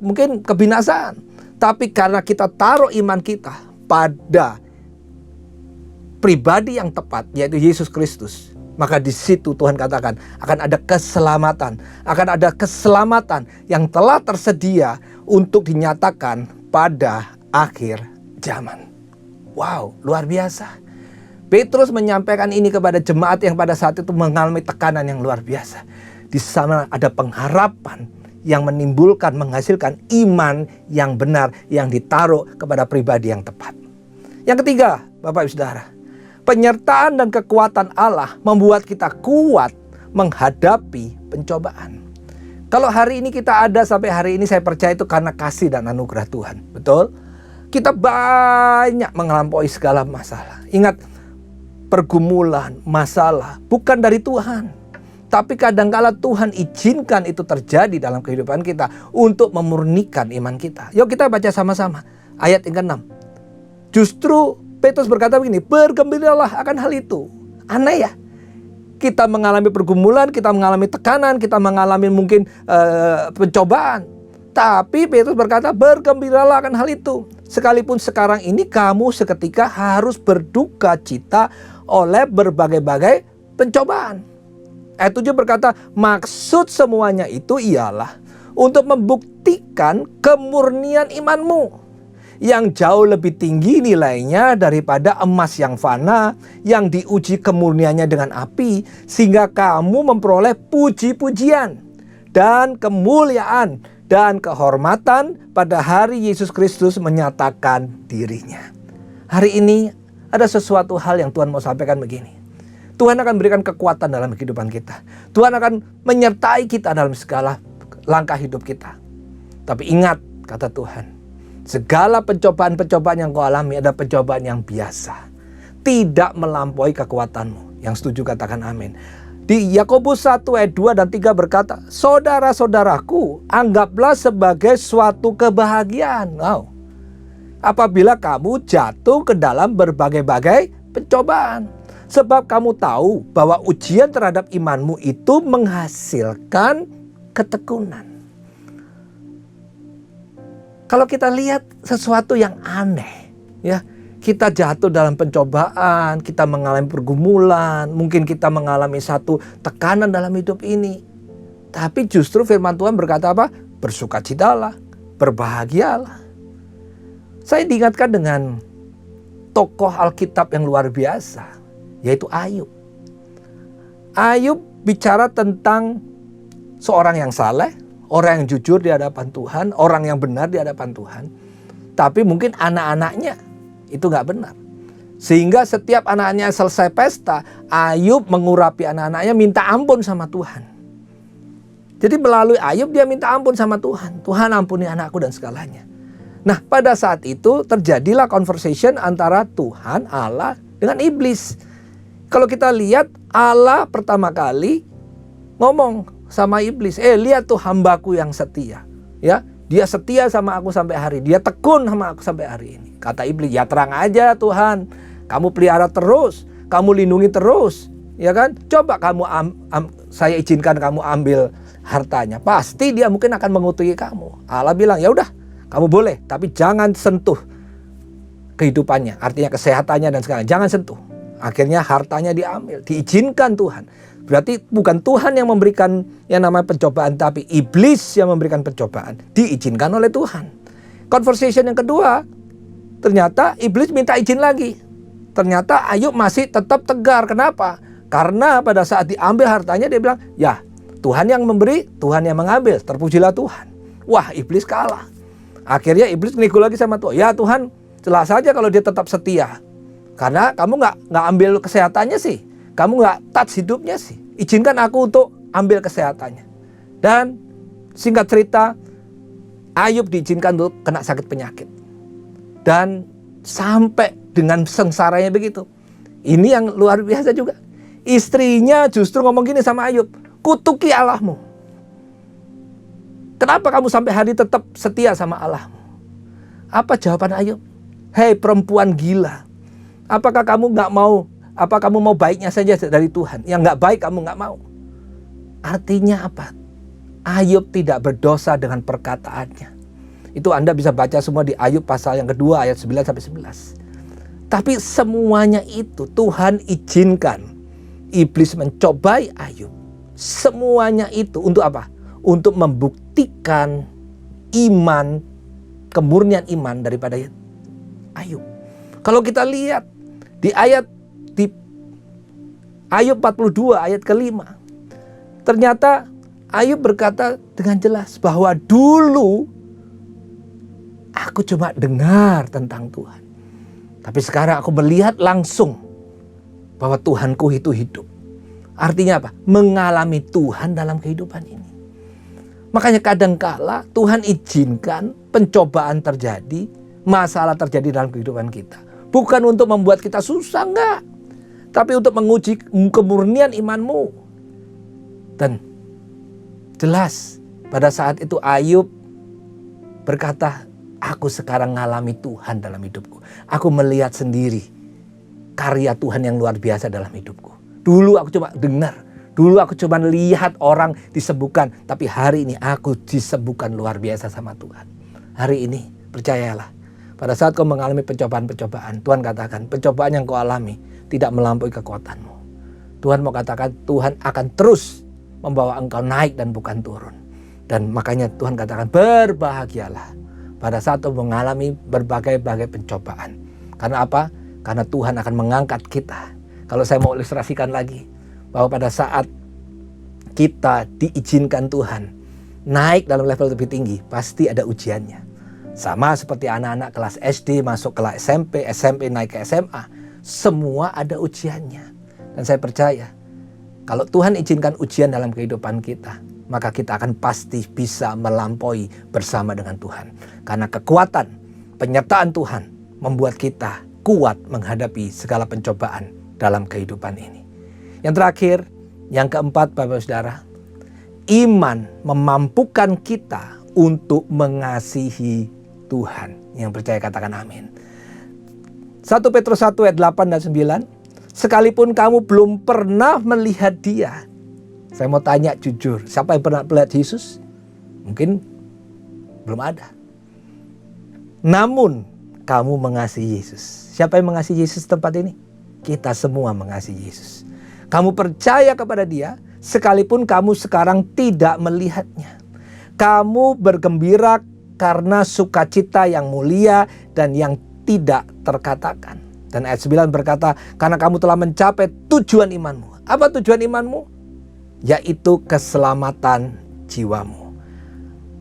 mungkin kebinasaan. Tapi karena kita taruh iman kita pada pribadi yang tepat, yaitu Yesus Kristus, maka di situ Tuhan katakan akan ada keselamatan. Akan ada keselamatan yang telah tersedia untuk dinyatakan pada akhir zaman. Wow, luar biasa. Petrus menyampaikan ini kepada jemaat yang pada saat itu mengalami tekanan yang luar biasa. Di sana ada pengharapan yang menimbulkan, menghasilkan iman yang benar yang ditaruh kepada pribadi yang tepat. Yang ketiga, Bapak Ibu Saudara, penyertaan dan kekuatan Allah membuat kita kuat menghadapi pencobaan. Kalau hari ini kita ada sampai hari ini, saya percaya itu karena kasih dan anugerah Tuhan. Betul? Kita banyak melampaui segala masalah. Ingat, pergumulan, masalah bukan dari Tuhan. Tapi kadangkala Tuhan izinkan itu terjadi dalam kehidupan kita untuk memurnikan iman kita. Yuk kita baca sama-sama ayat yang ke-6. Justru Petrus berkata begini, bergembiralah akan hal itu. Aneh ya. Kita mengalami pergumulan, kita mengalami tekanan, kita mengalami mungkin pencobaan. Tapi Petrus berkata, bergembiralah akan hal itu. Sekalipun sekarang ini kamu seketika harus berduka cita oleh berbagai-bagai pencobaan. Ayat 7 berkata, maksud semuanya itu ialah untuk membuktikan kemurnian imanmu yang jauh lebih tinggi nilainya daripada emas yang fana yang diuji kemurniannya dengan api, sehingga kamu memperoleh puji-pujian dan kemuliaan dan kehormatan pada hari Yesus Kristus menyatakan dirinya. Hari ini ada sesuatu hal yang Tuhan mau sampaikan begini. Tuhan akan berikan kekuatan dalam kehidupan kita. Tuhan akan menyertai kita dalam segala langkah hidup kita. Tapi ingat, kata Tuhan, segala pencobaan-pencobaan yang kau alami adalah pencobaan yang biasa, tidak melampaui kekuatanmu. Yang setuju katakan amin. Di Yakobus 1 ayat 2 dan 3 berkata, saudara-saudaraku, anggaplah sebagai suatu kebahagiaan. Wow. Apabila kamu jatuh ke dalam berbagai-bagai pencobaan. Sebab kamu tahu bahwa ujian terhadap imanmu itu menghasilkan ketekunan. Kalau kita lihat sesuatu yang aneh, ya, kita jatuh dalam pencobaan, kita mengalami pergumulan, mungkin kita mengalami satu tekanan dalam hidup ini. Tapi justru firman Tuhan berkata apa? Bersukacitalah, berbahagialah. Saya diingatkan dengan tokoh Alkitab yang luar biasa, yaitu Ayub. Ayub bicara tentang seorang yang saleh, orang yang jujur di hadapan Tuhan, orang yang benar di hadapan Tuhan. Tapi mungkin anak-anaknya itu gak benar. Sehingga setiap anak-anaknya selesai pesta, Ayub mengurapi anak-anaknya minta ampun sama Tuhan. Jadi melalui Ayub dia minta ampun sama Tuhan. Tuhan ampuni anakku dan segalanya. Nah, pada saat itu terjadilah conversation antara Tuhan, Allah dengan iblis. Kalau kita lihat, Allah pertama kali ngomong sama iblis, lihat tuh hambaku yang setia. Ya, dia setia sama aku sampai hari. Dia tekun sama aku sampai hari ini. Kata iblis, ya terang aja Tuhan. Kamu pelihara terus, kamu lindungi terus, ya kan? Coba kamu saya izinkan kamu ambil hartanya. Pasti dia mungkin akan mengutuki kamu. Allah bilang, ya udah, kamu boleh, tapi jangan sentuh kehidupannya, artinya kesehatannya dan segala. Jangan sentuh. Akhirnya hartanya diambil, diizinkan Tuhan. Berarti bukan Tuhan yang memberikan yang namanya pencobaan, tapi iblis yang memberikan pencobaan. Diizinkan oleh Tuhan. Conversation yang kedua, ternyata iblis minta izin lagi. Ternyata Ayub masih tetap tegar. Kenapa? Karena pada saat diambil hartanya dia bilang, ya Tuhan yang memberi, Tuhan yang mengambil. Terpujilah Tuhan. Wah, iblis kalah. Akhirnya iblis nego lagi sama Tuhan. Ya Tuhan, jelas saja kalau dia tetap setia. Karena kamu nggak ambil kesehatannya sih. Kamu nggak touch hidupnya sih. Izinkan aku untuk ambil kesehatannya. Dan singkat cerita, Ayub diizinkan untuk kena sakit penyakit. Dan sampai dengan sengsaranya begitu. Ini yang luar biasa juga. Istrinya justru ngomong gini sama Ayub, kutuki Allahmu. Kenapa kamu sampai hari tetap setia sama Allahmu? Apa jawaban Ayub? Hei perempuan gila. Apakah kamu nggak mau? Apa kamu mau baiknya saja dari Tuhan? Yang nggak baik kamu nggak mau. Artinya apa? Ayub tidak berdosa dengan perkataannya. Itu Anda bisa baca semua di Ayub pasal yang kedua ayat 9 sampai 11. Tapi semuanya itu Tuhan izinkan iblis mencobai Ayub. Semuanya itu untuk apa? Untuk membuktikan iman, kemurnian iman daripada Ayub. Kalau kita lihat di Ayub 42 ayat ke-5. Ternyata Ayub berkata dengan jelas bahwa dulu aku cuma dengar tentang Tuhan. Tapi sekarang aku melihat langsung bahwa Tuhanku itu hidup. Artinya apa? Mengalami Tuhan dalam kehidupan ini. Makanya kadangkala Tuhan izinkan pencobaan terjadi, masalah terjadi dalam kehidupan kita. Bukan untuk membuat kita susah, enggak. Tapi untuk menguji kemurnian imanmu. Dan jelas pada saat itu Ayub berkata, aku sekarang ngalami Tuhan dalam hidupku. Aku melihat sendiri karya Tuhan yang luar biasa dalam hidupku. Dulu aku cuma dengar. Dulu aku cuma lihat orang disembuhkan. Tapi hari ini aku disembuhkan luar biasa sama Tuhan. Hari ini percayalah. Pada saat kau mengalami pencobaan-pencobaan, Tuhan katakan pencobaan yang kau alami tidak melampaui kekuatanmu. Tuhan mau katakan Tuhan akan terus membawa engkau naik dan bukan turun. Dan makanya Tuhan katakan berbahagialah pada saat mengalami berbagai-bagai pencobaan. Karena apa? Karena Tuhan akan mengangkat kita. Kalau saya mau ilustrasikan lagi, bahwa pada saat kita diizinkan Tuhan naik dalam level lebih tinggi, pasti ada ujiannya. Sama seperti anak-anak kelas SD masuk kelas SMP, SMP naik ke SMA. Semua ada ujiannya. Dan saya percaya, kalau Tuhan izinkan ujian dalam kehidupan kita, maka kita akan pasti bisa melampaui bersama dengan Tuhan. Karena kekuatan, penyertaan Tuhan membuat kita kuat menghadapi segala pencobaan dalam kehidupan ini. Yang terakhir, yang keempat Bapak Saudara, iman memampukan kita untuk mengasihi Tuhan. Yang percaya katakan amin. 1 Petrus 1 ayat 8 dan 9. Sekalipun kamu belum pernah melihat Dia. Saya mau tanya jujur, siapa yang pernah melihat Yesus? Mungkin belum ada. Namun kamu mengasihi Yesus. Siapa yang mengasihi Yesus tempat ini? Kita semua mengasihi Yesus. Kamu percaya kepada Dia sekalipun kamu sekarang tidak melihatnya. Kamu bergembira karena sukacita yang mulia dan yang tidak terkatakan. Dan ayat 9 berkata, karena kamu telah mencapai tujuan imanmu. Apa tujuan imanmu? Yaitu keselamatan jiwamu.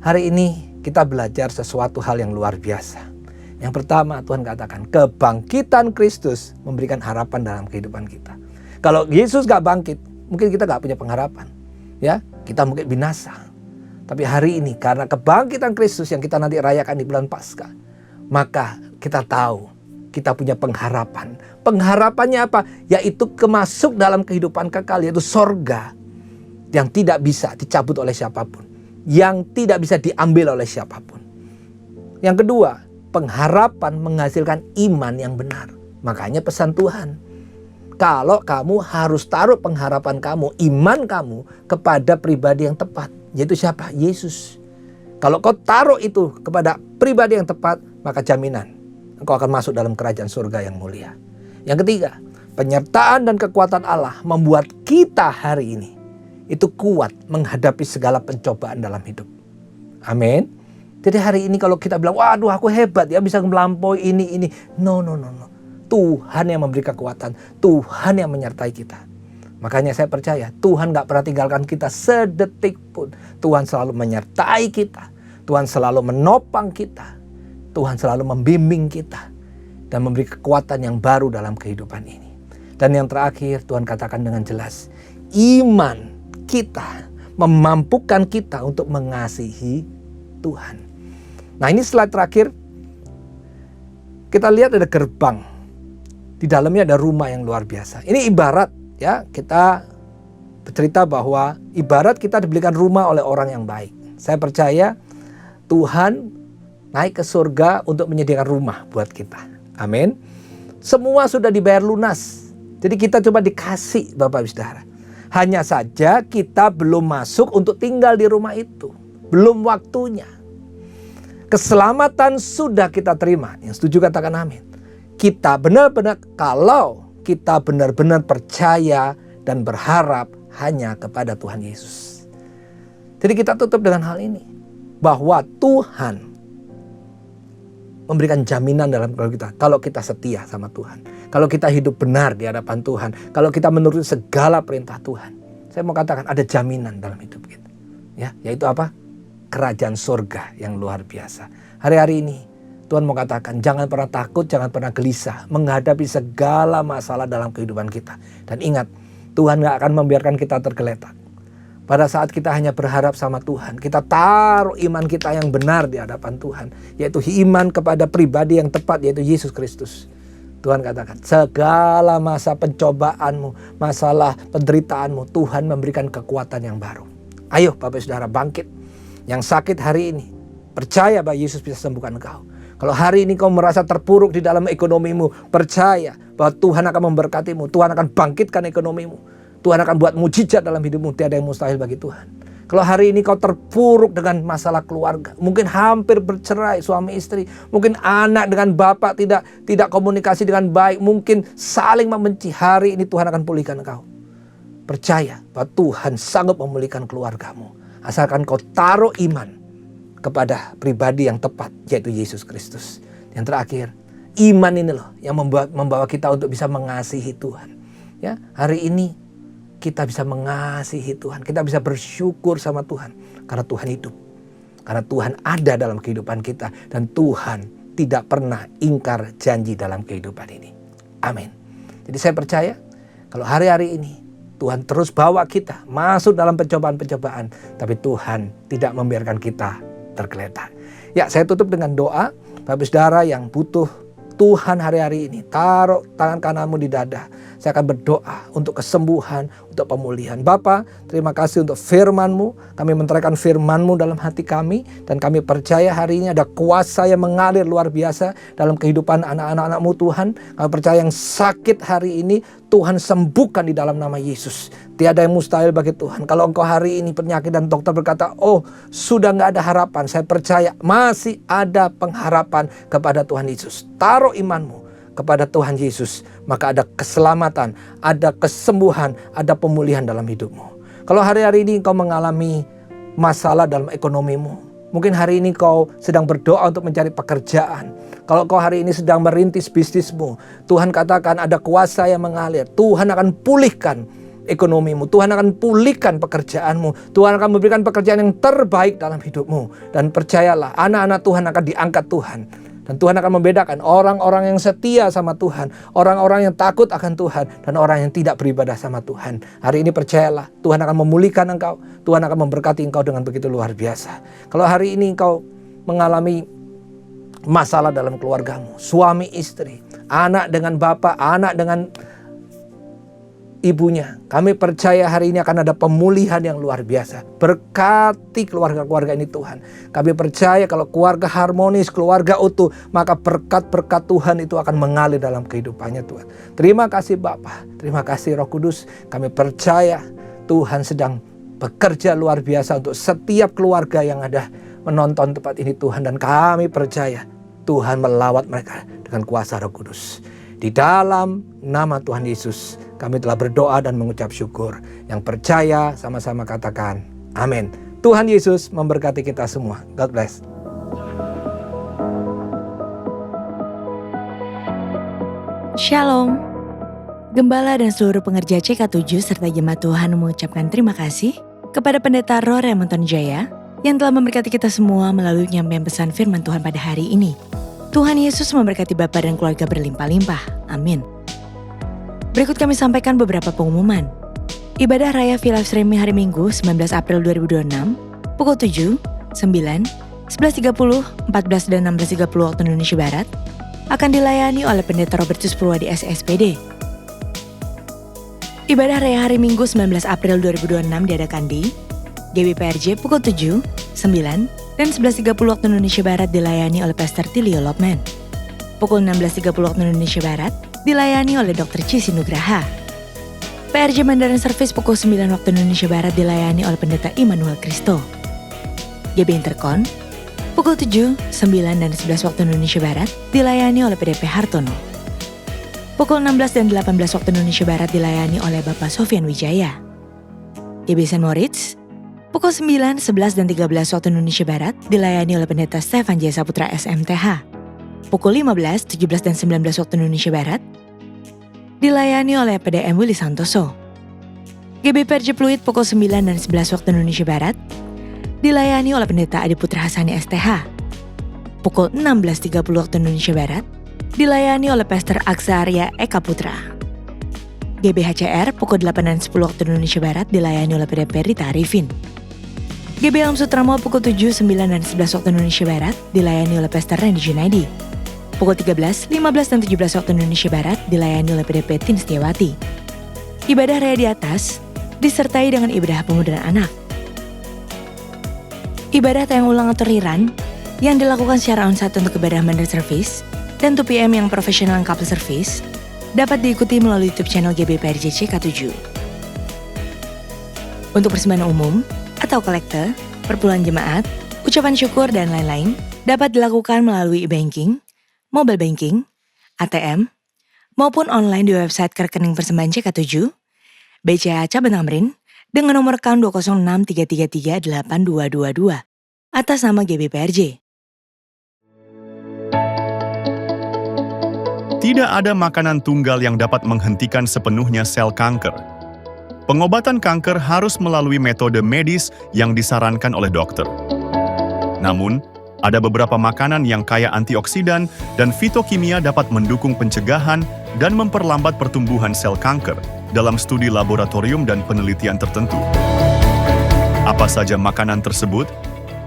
Hari ini kita belajar sesuatu hal yang luar biasa. Yang pertama, Tuhan katakan kebangkitan Kristus memberikan harapan dalam kehidupan kita. Kalau Yesus gak bangkit, mungkin kita gak punya pengharapan. Ya, kita mungkin binasa. Tapi hari ini karena kebangkitan Kristus yang kita nanti rayakan di bulan Paskah, maka kita tahu kita punya pengharapan. Pengharapannya apa? Yaitu kemasuk dalam kehidupan kekal, yaitu sorga yang tidak bisa dicabut oleh siapapun, yang tidak bisa diambil oleh siapapun. Yang kedua, pengharapan menghasilkan iman yang benar. Makanya pesan Tuhan, kalau kamu harus taruh pengharapan kamu, iman kamu kepada pribadi yang tepat. Yaitu siapa? Yesus. Kalau kau taruh itu kepada pribadi yang tepat, maka jaminan engkau akan masuk dalam kerajaan surga yang mulia. Yang ketiga, penyertaan dan kekuatan Allah membuat kita hari ini itu kuat menghadapi segala pencobaan dalam hidup. Amin. Jadi hari ini kalau kita bilang, waduh aku hebat ya bisa melampaui ini. No. Tuhan yang memberi kekuatan. Tuhan yang menyertai kita. Makanya saya percaya Tuhan gak pernah tinggalkan kita sedetik pun. Tuhan selalu menyertai kita. Tuhan selalu menopang kita. Tuhan selalu membimbing kita. Dan memberi kekuatan yang baru dalam kehidupan ini. Dan yang terakhir Tuhan katakan dengan jelas. Iman kita memampukan kita untuk mengasihi Tuhan. Nah ini slide terakhir. Kita lihat ada gerbang. Di dalamnya ada rumah yang luar biasa. Ini ibarat ya, kita bercerita bahwa ibarat kita dibelikan rumah oleh orang yang baik. Saya percaya Tuhan naik ke surga untuk menyediakan rumah buat kita. Amin. Semua sudah dibayar lunas. Jadi kita coba dikasih Bapak Ibu Saudara. Hanya saja kita belum masuk untuk tinggal di rumah itu. Belum waktunya. Keselamatan sudah kita terima. Yang setuju katakan amin. Kita benar-benar, kalau kita benar-benar percaya dan berharap hanya kepada Tuhan Yesus. Jadi kita tutup dengan hal ini. Bahwa Tuhan memberikan jaminan dalam kehidupan kita. Kalau kita setia sama Tuhan. Kalau kita hidup benar di hadapan Tuhan. Kalau kita menuruti segala perintah Tuhan. Saya mau katakan ada jaminan dalam hidup kita. Ya, yaitu apa? Kerajaan surga yang luar biasa. Hari-hari ini Tuhan mau katakan jangan pernah takut, jangan pernah gelisah menghadapi segala masalah dalam kehidupan kita. Dan ingat, Tuhan gak akan membiarkan kita tergeletak. Pada saat kita hanya berharap sama Tuhan, kita taruh iman kita yang benar di hadapan Tuhan. Yaitu iman kepada pribadi yang tepat, yaitu Yesus Kristus. Tuhan katakan segala masa pencobaanmu, masalah penderitaanmu, Tuhan memberikan kekuatan yang baru. Ayo Bapak Saudara bangkit. Yang sakit hari ini, percaya bahwa Yesus bisa sembuhkan engkau. Kalau hari ini kau merasa terpuruk di dalam ekonomimu, percaya bahwa Tuhan akan memberkatimu. Tuhan akan bangkitkan ekonomimu. Tuhan akan buat mujizat dalam hidupmu. Tiada yang mustahil bagi Tuhan. Kalau hari ini kau terpuruk dengan masalah keluarga, mungkin hampir bercerai suami istri, mungkin anak dengan bapak tidak komunikasi dengan baik, mungkin saling membenci, hari ini Tuhan akan pulihkan engkau. Percaya bahwa Tuhan sanggup memulihkan keluargamu. Asalkan kau taruh iman kepada pribadi yang tepat, yaitu Yesus Kristus. Yang terakhir, iman ini loh yang membawa kita untuk bisa mengasihi Tuhan. Ya, hari ini kita bisa mengasihi Tuhan, kita bisa bersyukur sama Tuhan karena Tuhan hidup. Karena Tuhan ada dalam kehidupan kita dan Tuhan tidak pernah ingkar janji dalam kehidupan ini. Amin. Jadi saya percaya kalau hari-hari ini Tuhan terus bawa kita masuk dalam pencobaan-pencobaan, tapi Tuhan tidak membiarkan kita tergeletak. Ya, saya tutup dengan doa. Bapak Saudara yang butuh Tuhan hari-hari ini, taruh tangan kananmu di dada. Saya akan berdoa untuk kesembuhan, untuk pemulihan. Bapa, terima kasih untuk firman-Mu. Kami menteraikan firman-Mu dalam hati kami. Dan kami percaya hari ini ada kuasa yang mengalir luar biasa dalam kehidupan anak-anak-anak-Mu Tuhan. Kami percaya yang sakit hari ini Tuhan sembuhkan di dalam nama Yesus. Tiada yang mustahil bagi Tuhan. Kalau engkau hari ini penyakit dan dokter berkata, oh sudah gak ada harapan. Saya percaya masih ada pengharapan kepada Tuhan Yesus. Taruh imanmu kepada Tuhan Yesus, maka ada keselamatan, ada kesembuhan, ada pemulihan dalam hidupmu. Kalau hari-hari ini engkau mengalami masalah dalam ekonomimu, Mungkin hari ini kau sedang berdoa untuk mencari pekerjaan. Kalau kau hari ini sedang merintis bisnismu, Tuhan katakan ada kuasa yang mengalir. Tuhan akan pulihkan ekonomimu. Tuhan akan pulihkan pekerjaanmu. Tuhan akan memberikan pekerjaan yang terbaik dalam hidupmu. Dan percayalah, anak-anak Tuhan akan diangkat Tuhan. Dan Tuhan akan membedakan orang-orang yang setia sama Tuhan, orang-orang yang takut akan Tuhan, dan orang yang tidak beribadah sama Tuhan. Hari ini percayalah, Tuhan akan memulihkan engkau, Tuhan akan memberkati engkau dengan begitu luar biasa. Kalau hari ini engkau mengalami masalah dalam keluargamu, suami istri, anak dengan bapak, anak dengan ibunya, kami percaya hari ini akan ada pemulihan yang luar biasa. Berkati keluarga-keluarga ini Tuhan. Kami percaya kalau keluarga harmonis, keluarga utuh, maka berkat-berkat Tuhan itu akan mengalir dalam kehidupannya Tuhan. Terima kasih Bapa, terima kasih Roh Kudus. Kami percaya Tuhan sedang bekerja luar biasa untuk setiap keluarga yang ada menonton tempat ini Tuhan. Dan kami percaya Tuhan melawat mereka dengan kuasa Roh Kudus. Di dalam nama Tuhan Yesus, kami telah berdoa dan mengucap syukur. Yang percaya sama-sama katakan amin. Tuhan Yesus memberkati kita semua. God bless. Shalom. Gembala dan seluruh pengerja CK7 serta jemaat Tuhan mengucapkan terima kasih kepada Pendeta Roh Raymond Jaya yang telah memberkati kita semua melalui penyampaian pesan firman Tuhan pada hari ini. Tuhan Yesus memberkati Bapa dan keluarga berlimpah-limpah. Amin. Berikut kami sampaikan beberapa pengumuman. Ibadah Raya Villa Streaming hari Minggu 19 April 2026 pukul 7, 9, 11.30, 14 dan 16.30 waktu Indonesia Barat akan dilayani oleh Pendeta Robertus Purwadi SSPD. Ibadah Raya hari Minggu 19 April 2026 diadakan di GBPRJ pukul 7, 9, dan 11.30 waktu Indonesia Barat dilayani oleh Pastor Tilio Lopman. Pukul 16.30 waktu Indonesia Barat dilayani oleh Dr. Cici Nugraha. PRJ Mandarin Service pukul 9 waktu Indonesia Barat dilayani oleh Pendeta Immanuel Kristo. GB Intercon pukul 7, 9, dan 11 waktu Indonesia Barat dilayani oleh PDP Hartono. Pukul 16 dan 18 waktu Indonesia Barat dilayani oleh Bapak Sofian Wijaya. GB St. Moritz pukul 9, 11, dan 13 waktu Indonesia Barat dilayani oleh Pendeta Stefan J. Saputra SMTH. Pukul 15, 17, dan 19 waktu Indonesia Barat dilayani oleh PDM Willy Santoso. GBPRJ Pluit pukul 9 dan 11 waktu Indonesia Barat dilayani oleh Pendeta Adi Putra Hasani STH. Pukul 16.30 waktu Indonesia Barat dilayani oleh Pastor Aksaria Eka Putra. GBHCR pukul 8 dan 10 waktu Indonesia Barat dilayani oleh PDP Rita Arifin. GB Alam Sutramo pukul 7, 9, dan 11 waktu Indonesia Barat dilayani oleh Pastor Randy Junaidi. Pukul 13, 15, dan 17 waktu Indonesia Barat dilayani oleh PDP Tin Setiawati. Ibadah Raya di atas disertai dengan ibadah pemudaan anak. Ibadah tayang ulang atau rerun yang dilakukan secara onsite untuk ibadah Mandarin Service dan 2PM yang profesional couple service dapat diikuti melalui YouTube channel GBPRJ CK7. Untuk persembahan umum atau kolekte, perpuluhan jemaat, ucapan syukur, dan lain-lain dapat dilakukan melalui e-banking, mobile banking, ATM, maupun online di website rekening persembahan CK7, BCA Cabang Tamrin, dengan nomor account 20633382222 atas nama GBPRJ. Tidak ada makanan tunggal yang dapat menghentikan sepenuhnya sel kanker. Pengobatan kanker harus melalui metode medis yang disarankan oleh dokter. Namun, ada beberapa makanan yang kaya antioksidan dan fitokimia dapat mendukung pencegahan dan memperlambat pertumbuhan sel kanker dalam studi laboratorium dan penelitian tertentu. Apa saja makanan tersebut?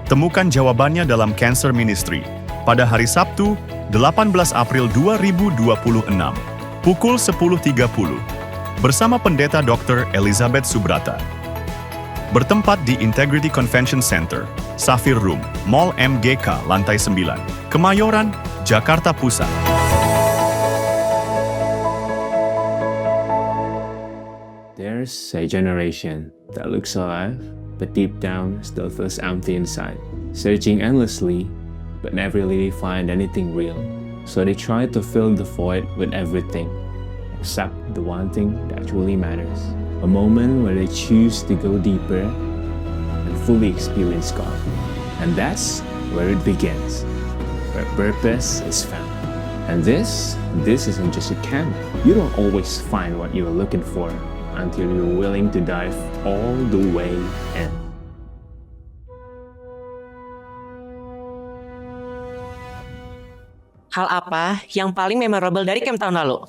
Temukan jawabannya dalam Cancer Ministry pada hari Sabtu, 18 April 2026, pukul 10.30, bersama Pendeta Dr. Elizabeth Subrata. Bertempat di Integrity Convention Center, Safir Room, Mall MGK, Lantai 9, Kemayoran, Jakarta Pusat. There's a generation that looks alive, but deep down still feels empty inside, searching endlessly, but never really find anything real. So they try to fill the void with everything, except the one thing that truly matters. A moment where they choose to go deeper and fully experience God. And that's where it begins, where purpose is found. And this isn't just a camp. You don't always find what you're looking for until you're willing to dive all the way in. Hal apa yang paling memorable dari camp tahun lalu?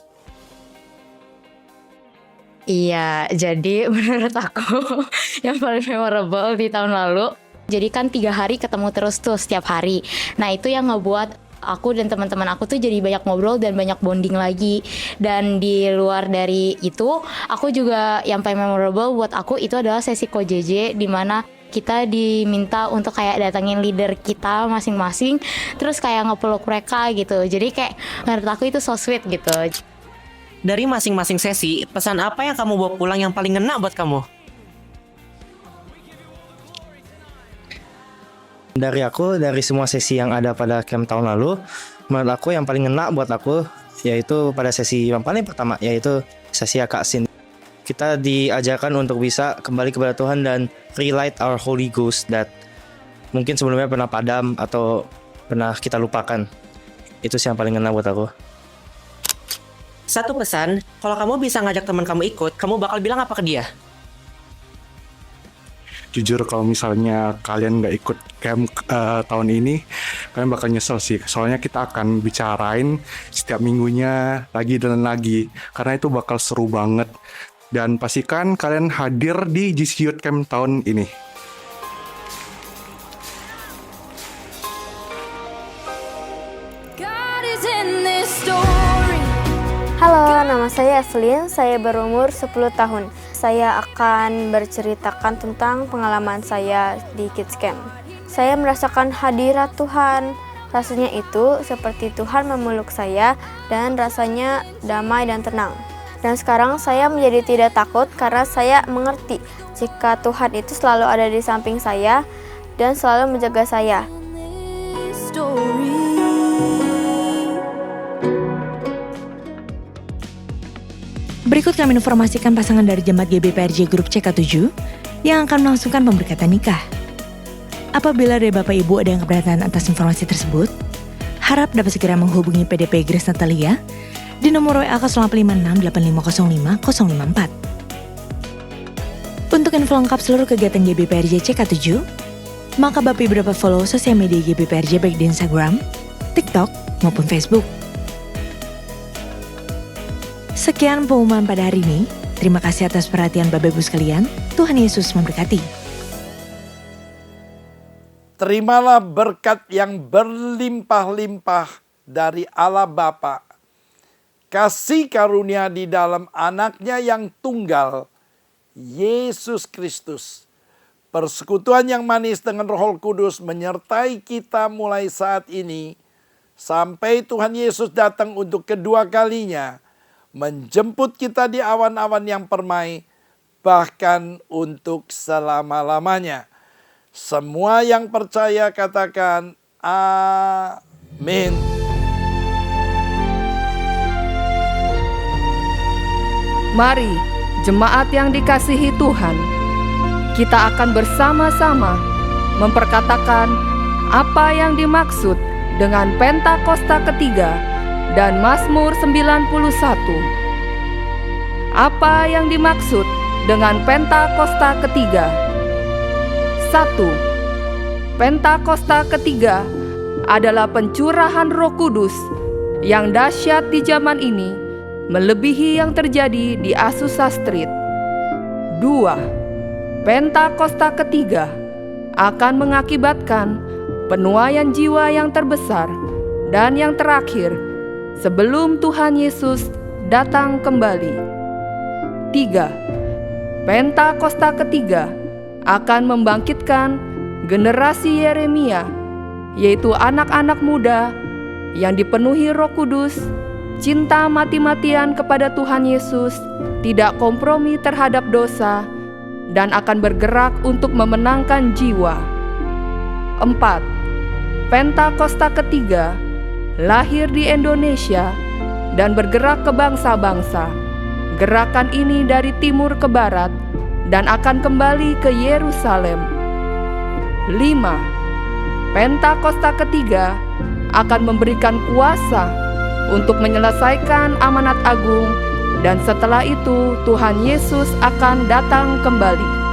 Iya, jadi menurut aku yang paling memorable di tahun lalu, jadi kan 3 hari ketemu terus tuh setiap hari. Nah itu yang ngebuat aku dan teman-teman aku tuh jadi banyak ngobrol dan banyak bonding lagi. Dan di luar dari itu, aku juga yang paling memorable buat aku itu adalah sesi KJJ, di mana kita diminta untuk kayak datangin leader kita masing-masing, terus kayak ngepeluk mereka gitu. Jadi kayak menurut aku itu so sweet gitu. Dari masing-masing sesi, pesan apa yang kamu bawa pulang yang paling ngena buat kamu? Dari semua sesi yang ada pada camp tahun lalu, menurut aku yang paling ngena buat aku yaitu pada sesi yang paling pertama, yaitu sesi Akaksin. Kita diajarkan untuk bisa kembali kepada Tuhan dan relight our Holy Ghost that mungkin sebelumnya pernah padam atau pernah kita lupakan. Itu sih yang paling ngena buat aku. Satu pesan, kalau kamu bisa ngajak teman kamu ikut, kamu bakal bilang apa ke dia? Jujur kalau misalnya kalian nggak ikut camp tahun ini, kalian bakal nyesel sih. Soalnya kita akan bicarain setiap minggunya lagi dan lagi, karena itu bakal seru banget. Dan pastikan kalian hadir di GC Youth Camp tahun ini. Halo, nama saya Evelyn, saya berumur 10 tahun. Saya akan berceritakan tentang pengalaman saya di Kids Camp. Saya merasakan hadirat Tuhan. Rasanya itu seperti Tuhan memeluk saya dan rasanya damai dan tenang. Dan sekarang saya menjadi tidak takut karena saya mengerti jika Tuhan itu selalu ada di samping saya dan selalu menjaga saya. Berikut kami informasikan pasangan dari Jemaat GBPRJ Grup CK7 yang akan melangsungkan pemberkatan nikah. Apabila dari Bapak Ibu ada yang keberatan atas informasi tersebut, harap dapat segera menghubungi PDP Grace Natalia di nomor WA 0856850554. Untuk info lengkap seluruh kegiatan GBPRJ CK7, maka Bapak Ibu dapat follow sosial media GBPRJ baik di Instagram, TikTok, maupun Facebook. Sekian pengumuman pada hari ini. Terima kasih atas perhatian Bapak Ibu sekalian. Tuhan Yesus memberkati. Terimalah berkat yang berlimpah-limpah dari Allah Bapa, kasih karunia di dalam anaknya yang tunggal, Yesus Kristus. Persekutuan yang manis dengan Roh Kudus menyertai kita mulai saat ini, sampai Tuhan Yesus datang untuk kedua kalinya, menjemput kita di awan-awan yang permai, bahkan untuk selama-lamanya. Semua yang percaya katakan amin. Mari, jemaat yang dikasihi Tuhan, kita akan bersama-sama memperkatakan apa yang dimaksud dengan Pentakosta ketiga dan Mazmur 91. Apa yang dimaksud dengan Pentakosta ketiga? 1. Pentakosta ketiga adalah pencurahan Roh Kudus yang dahsyat di zaman ini, melebihi yang terjadi di Azusa Street. 2. Pentakosta ketiga akan mengakibatkan penuaian jiwa yang terbesar dan yang terakhir sebelum Tuhan Yesus datang kembali. 3. Pentakosta ketiga akan membangkitkan generasi Yeremia, yaitu anak-anak muda yang dipenuhi Roh Kudus, cinta mati-matian kepada Tuhan Yesus, tidak kompromi terhadap dosa, dan akan bergerak untuk memenangkan jiwa. 4. Pentakosta ketiga lahir di Indonesia dan bergerak ke bangsa-bangsa. Gerakan ini dari timur ke barat dan akan kembali ke Yerusalem. 5. Pentakosta ketiga akan memberikan kuasa untuk menyelesaikan amanat agung, dan setelah itu Tuhan Yesus akan datang kembali.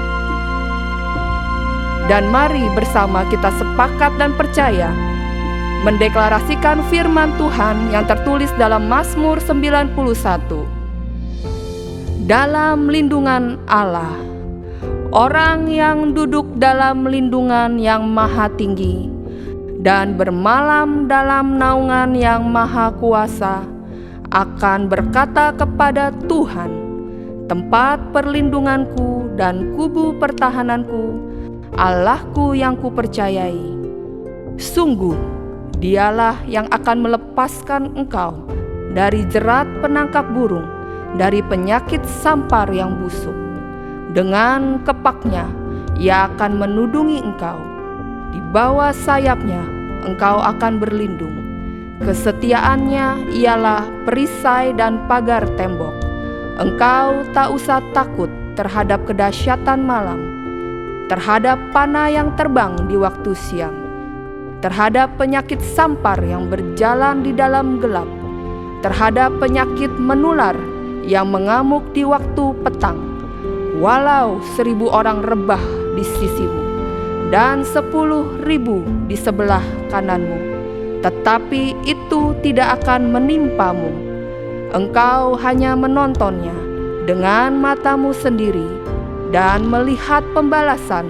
Dan mari bersama kita sepakat dan percaya mendeklarasikan firman Tuhan yang tertulis dalam Mazmur 91. Dalam lindungan Allah, orang yang duduk dalam lindungan yang maha tinggi dan bermalam dalam naungan yang maha kuasa akan berkata kepada Tuhan, tempat perlindunganku dan kubu pertahananku, Allahku yang kupercayai. Sungguh, Dialah yang akan melepaskan engkau dari jerat penangkap burung, dari penyakit sampar yang busuk. Dengan kepaknya, Ia akan menudungi engkau. Di bawah sayapnya, engkau akan berlindung. Kesetiaannya ialah perisai dan pagar tembok. Engkau tak usah takut terhadap kedahsyatan malam, terhadap panah yang terbang di waktu siang, terhadap penyakit sampar yang berjalan di dalam gelap, terhadap penyakit menular yang mengamuk di waktu petang. Walau 1.000 orang rebah di sisimu dan 10.000 di sebelah kananmu, tetapi itu tidak akan menimpamu. Engkau hanya menontonnya dengan matamu sendiri dan melihat pembalasan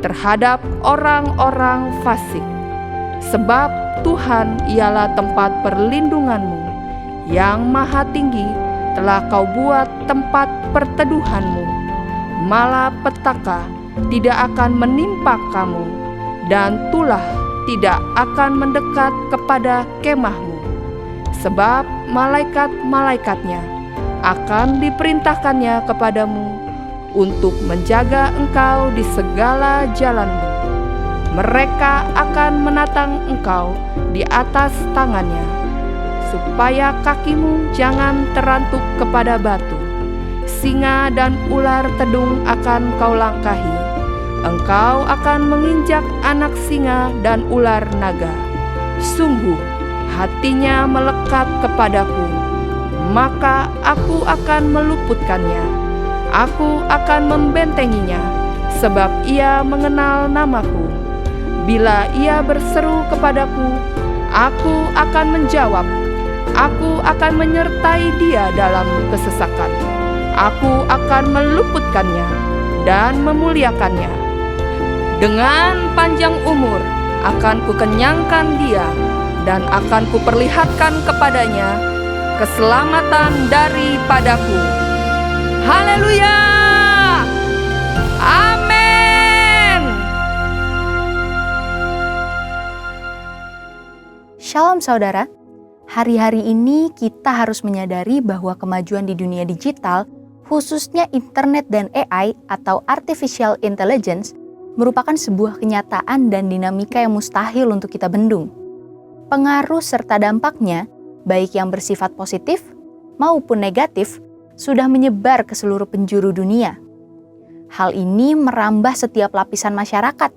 terhadap orang-orang fasik. Sebab Tuhan ialah tempat perlindunganmu, yang maha tinggi telah kau buat tempat perteduhanmu. Malapetaka tidak akan menimpa kamu, dan tulah tidak akan mendekat kepada kemahmu. Sebab malaikat-malaikatnya akan diperintahkannya kepadamu untuk menjaga engkau di segala jalanmu. Mereka akan menatang engkau di atas tangannya, supaya kakimu jangan terantuk kepada batu. Singa dan ular tedung akan kau langkahi. Engkau akan menginjak anak singa dan ular naga. Sungguh, hatinya melekat kepadaku, maka aku akan meluputkannya. Aku akan membentenginya, sebab ia mengenal namaku. Bila ia berseru kepadaku, aku akan menjawab. Aku akan menyertai dia dalam kesesakan. Aku akan meluputkannya dan memuliakannya. Dengan panjang umur akan kukenyangkan dia, dan akan kuperlihatkan kepadanya keselamatan daripadaku. Haleluya! Amin! Shalom saudara, hari-hari ini kita harus menyadari bahwa kemajuan di dunia digital, khususnya internet dan AI atau artificial intelligence, merupakan sebuah kenyataan dan dinamika yang mustahil untuk kita bendung. Pengaruh serta dampaknya, baik yang bersifat positif maupun negatif, sudah menyebar ke seluruh penjuru dunia. Hal ini merambah setiap lapisan masyarakat,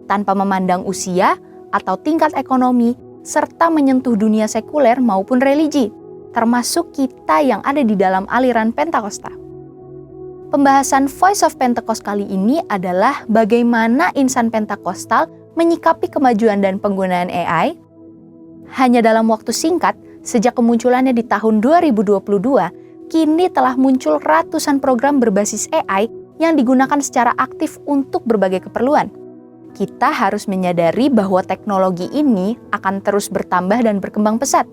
tanpa memandang usia atau tingkat ekonomi, serta menyentuh dunia sekuler maupun religi, termasuk kita yang ada di dalam aliran Pentakosta. Pembahasan Voice of Pentecost kali ini adalah bagaimana insan Pentakostal menyikapi kemajuan dan penggunaan AI. Hanya dalam waktu singkat, sejak kemunculannya di tahun 2022, kini telah muncul ratusan program berbasis AI yang digunakan secara aktif untuk berbagai keperluan. Kita harus menyadari bahwa teknologi ini akan terus bertambah dan berkembang pesat.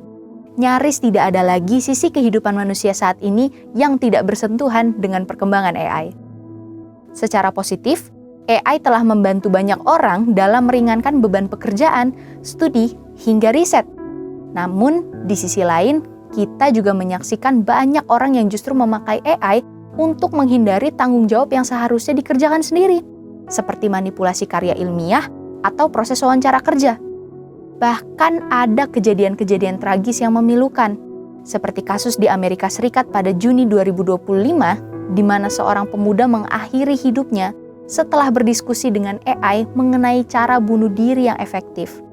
Nyaris tidak ada lagi sisi kehidupan manusia saat ini yang tidak bersentuhan dengan perkembangan AI. Secara positif, AI telah membantu banyak orang dalam meringankan beban pekerjaan, studi, hingga riset. Namun, di sisi lain, kita juga menyaksikan banyak orang yang justru memakai AI untuk menghindari tanggung jawab yang seharusnya dikerjakan sendiri, seperti manipulasi karya ilmiah atau proses wawancara kerja. Bahkan ada kejadian-kejadian tragis yang memilukan, seperti kasus di Amerika Serikat pada Juni 2025, di mana seorang pemuda mengakhiri hidupnya setelah berdiskusi dengan AI mengenai cara bunuh diri yang efektif.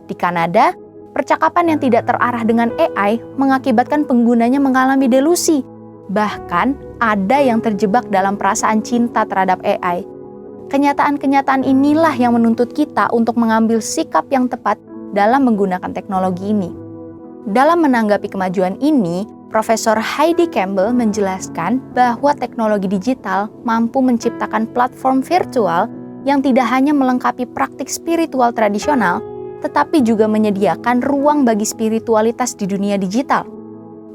Di Kanada, percakapan yang tidak terarah dengan AI mengakibatkan penggunanya mengalami delusi. Bahkan, ada yang terjebak dalam perasaan cinta terhadap AI. Kenyataan-kenyataan inilah yang menuntut kita untuk mengambil sikap yang tepat dalam menggunakan teknologi ini. Dalam menanggapi kemajuan ini, Profesor Heidi Campbell menjelaskan bahwa teknologi digital mampu menciptakan platform virtual yang tidak hanya melengkapi praktik spiritual tradisional, tetapi juga menyediakan ruang bagi spiritualitas di dunia digital.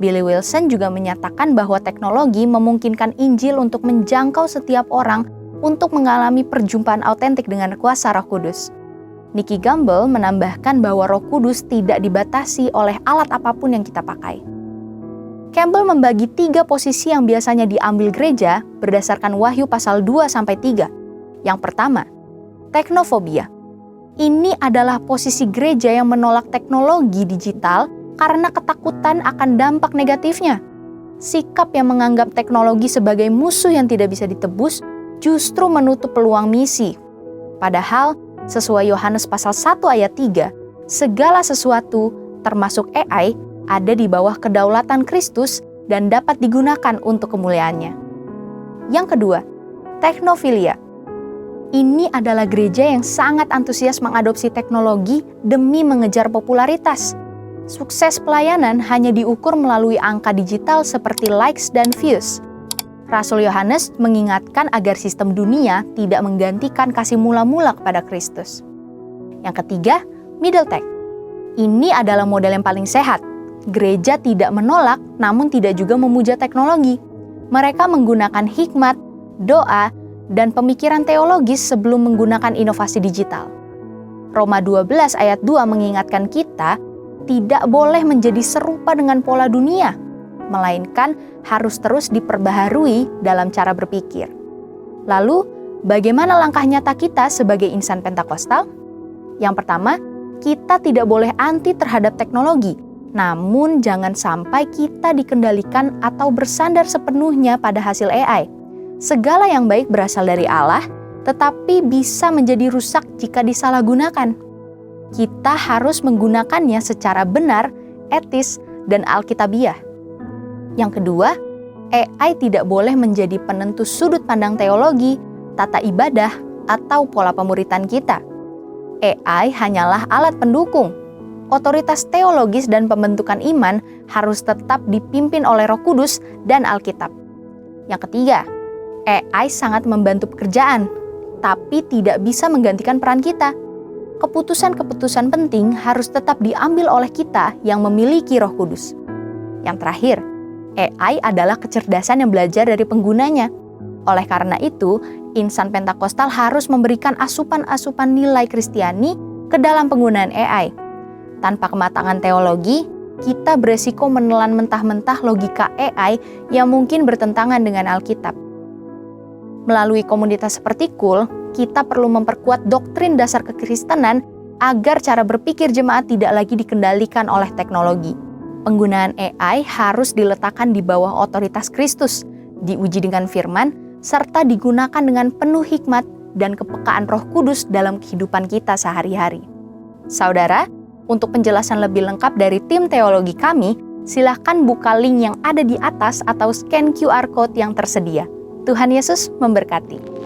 Billy Wilson juga menyatakan bahwa teknologi memungkinkan Injil untuk menjangkau setiap orang untuk mengalami perjumpaan autentik dengan kuasa Roh Kudus. Nicky Gumbel menambahkan bahwa Roh Kudus tidak dibatasi oleh alat apapun yang kita pakai. Campbell membagi 3 posisi yang biasanya diambil gereja berdasarkan Wahyu pasal 2-3. Yang pertama, teknofobia. Ini adalah posisi gereja yang menolak teknologi digital karena ketakutan akan dampak negatifnya. Sikap yang menganggap teknologi sebagai musuh yang tidak bisa ditebus justru menutup peluang misi. Padahal, sesuai Yohanes pasal 1 ayat 3, segala sesuatu, termasuk AI, ada di bawah kedaulatan Kristus dan dapat digunakan untuk kemuliaannya. Yang kedua, teknofilia. Ini adalah gereja yang sangat antusias mengadopsi teknologi demi mengejar popularitas. Sukses pelayanan hanya diukur melalui angka digital seperti likes dan views. Rasul Yohanes mengingatkan agar sistem dunia tidak menggantikan kasih mula-mula kepada Kristus. Yang ketiga, middle tech. Ini adalah model yang paling sehat. Gereja tidak menolak, namun tidak juga memuja teknologi. Mereka menggunakan hikmat, doa, dan pemikiran teologis sebelum menggunakan inovasi digital. Roma 12 ayat 2 mengingatkan kita tidak boleh menjadi serupa dengan pola dunia, melainkan harus terus diperbaharui dalam cara berpikir. Lalu, bagaimana langkah nyata kita sebagai insan Pentakosta? Yang pertama, kita tidak boleh anti terhadap teknologi, namun jangan sampai kita dikendalikan atau bersandar sepenuhnya pada hasil AI. Segala yang baik berasal dari Allah, tetapi bisa menjadi rusak jika disalahgunakan. Kita harus menggunakannya secara benar, etis, dan alkitabiah. Yang kedua, AI tidak boleh menjadi penentu sudut pandang teologi, tata ibadah, atau pola pemuritan kita. AI hanyalah alat pendukung. Otoritas teologis dan pembentukan iman harus tetap dipimpin oleh Roh Kudus dan Alkitab. Yang ketiga, AI sangat membantu pekerjaan, tapi tidak bisa menggantikan peran kita. Keputusan-keputusan penting harus tetap diambil oleh kita yang memiliki Roh Kudus. Yang terakhir, AI adalah kecerdasan yang belajar dari penggunanya. Oleh karena itu, insan Pentakosta harus memberikan asupan-asupan nilai Kristiani ke dalam penggunaan AI. Tanpa kematangan teologi, kita beresiko menelan mentah-mentah logika AI yang mungkin bertentangan dengan Alkitab. Melalui komunitas seperti KUL, kita perlu memperkuat doktrin dasar kekristenan agar cara berpikir jemaat tidak lagi dikendalikan oleh teknologi. Penggunaan AI harus diletakkan di bawah otoritas Kristus, diuji dengan firman, serta digunakan dengan penuh hikmat dan kepekaan Roh Kudus dalam kehidupan kita sehari-hari. Saudara, untuk penjelasan lebih lengkap dari tim teologi kami, silakan buka link yang ada di atas atau scan QR Code yang tersedia. Tuhan Yesus memberkati.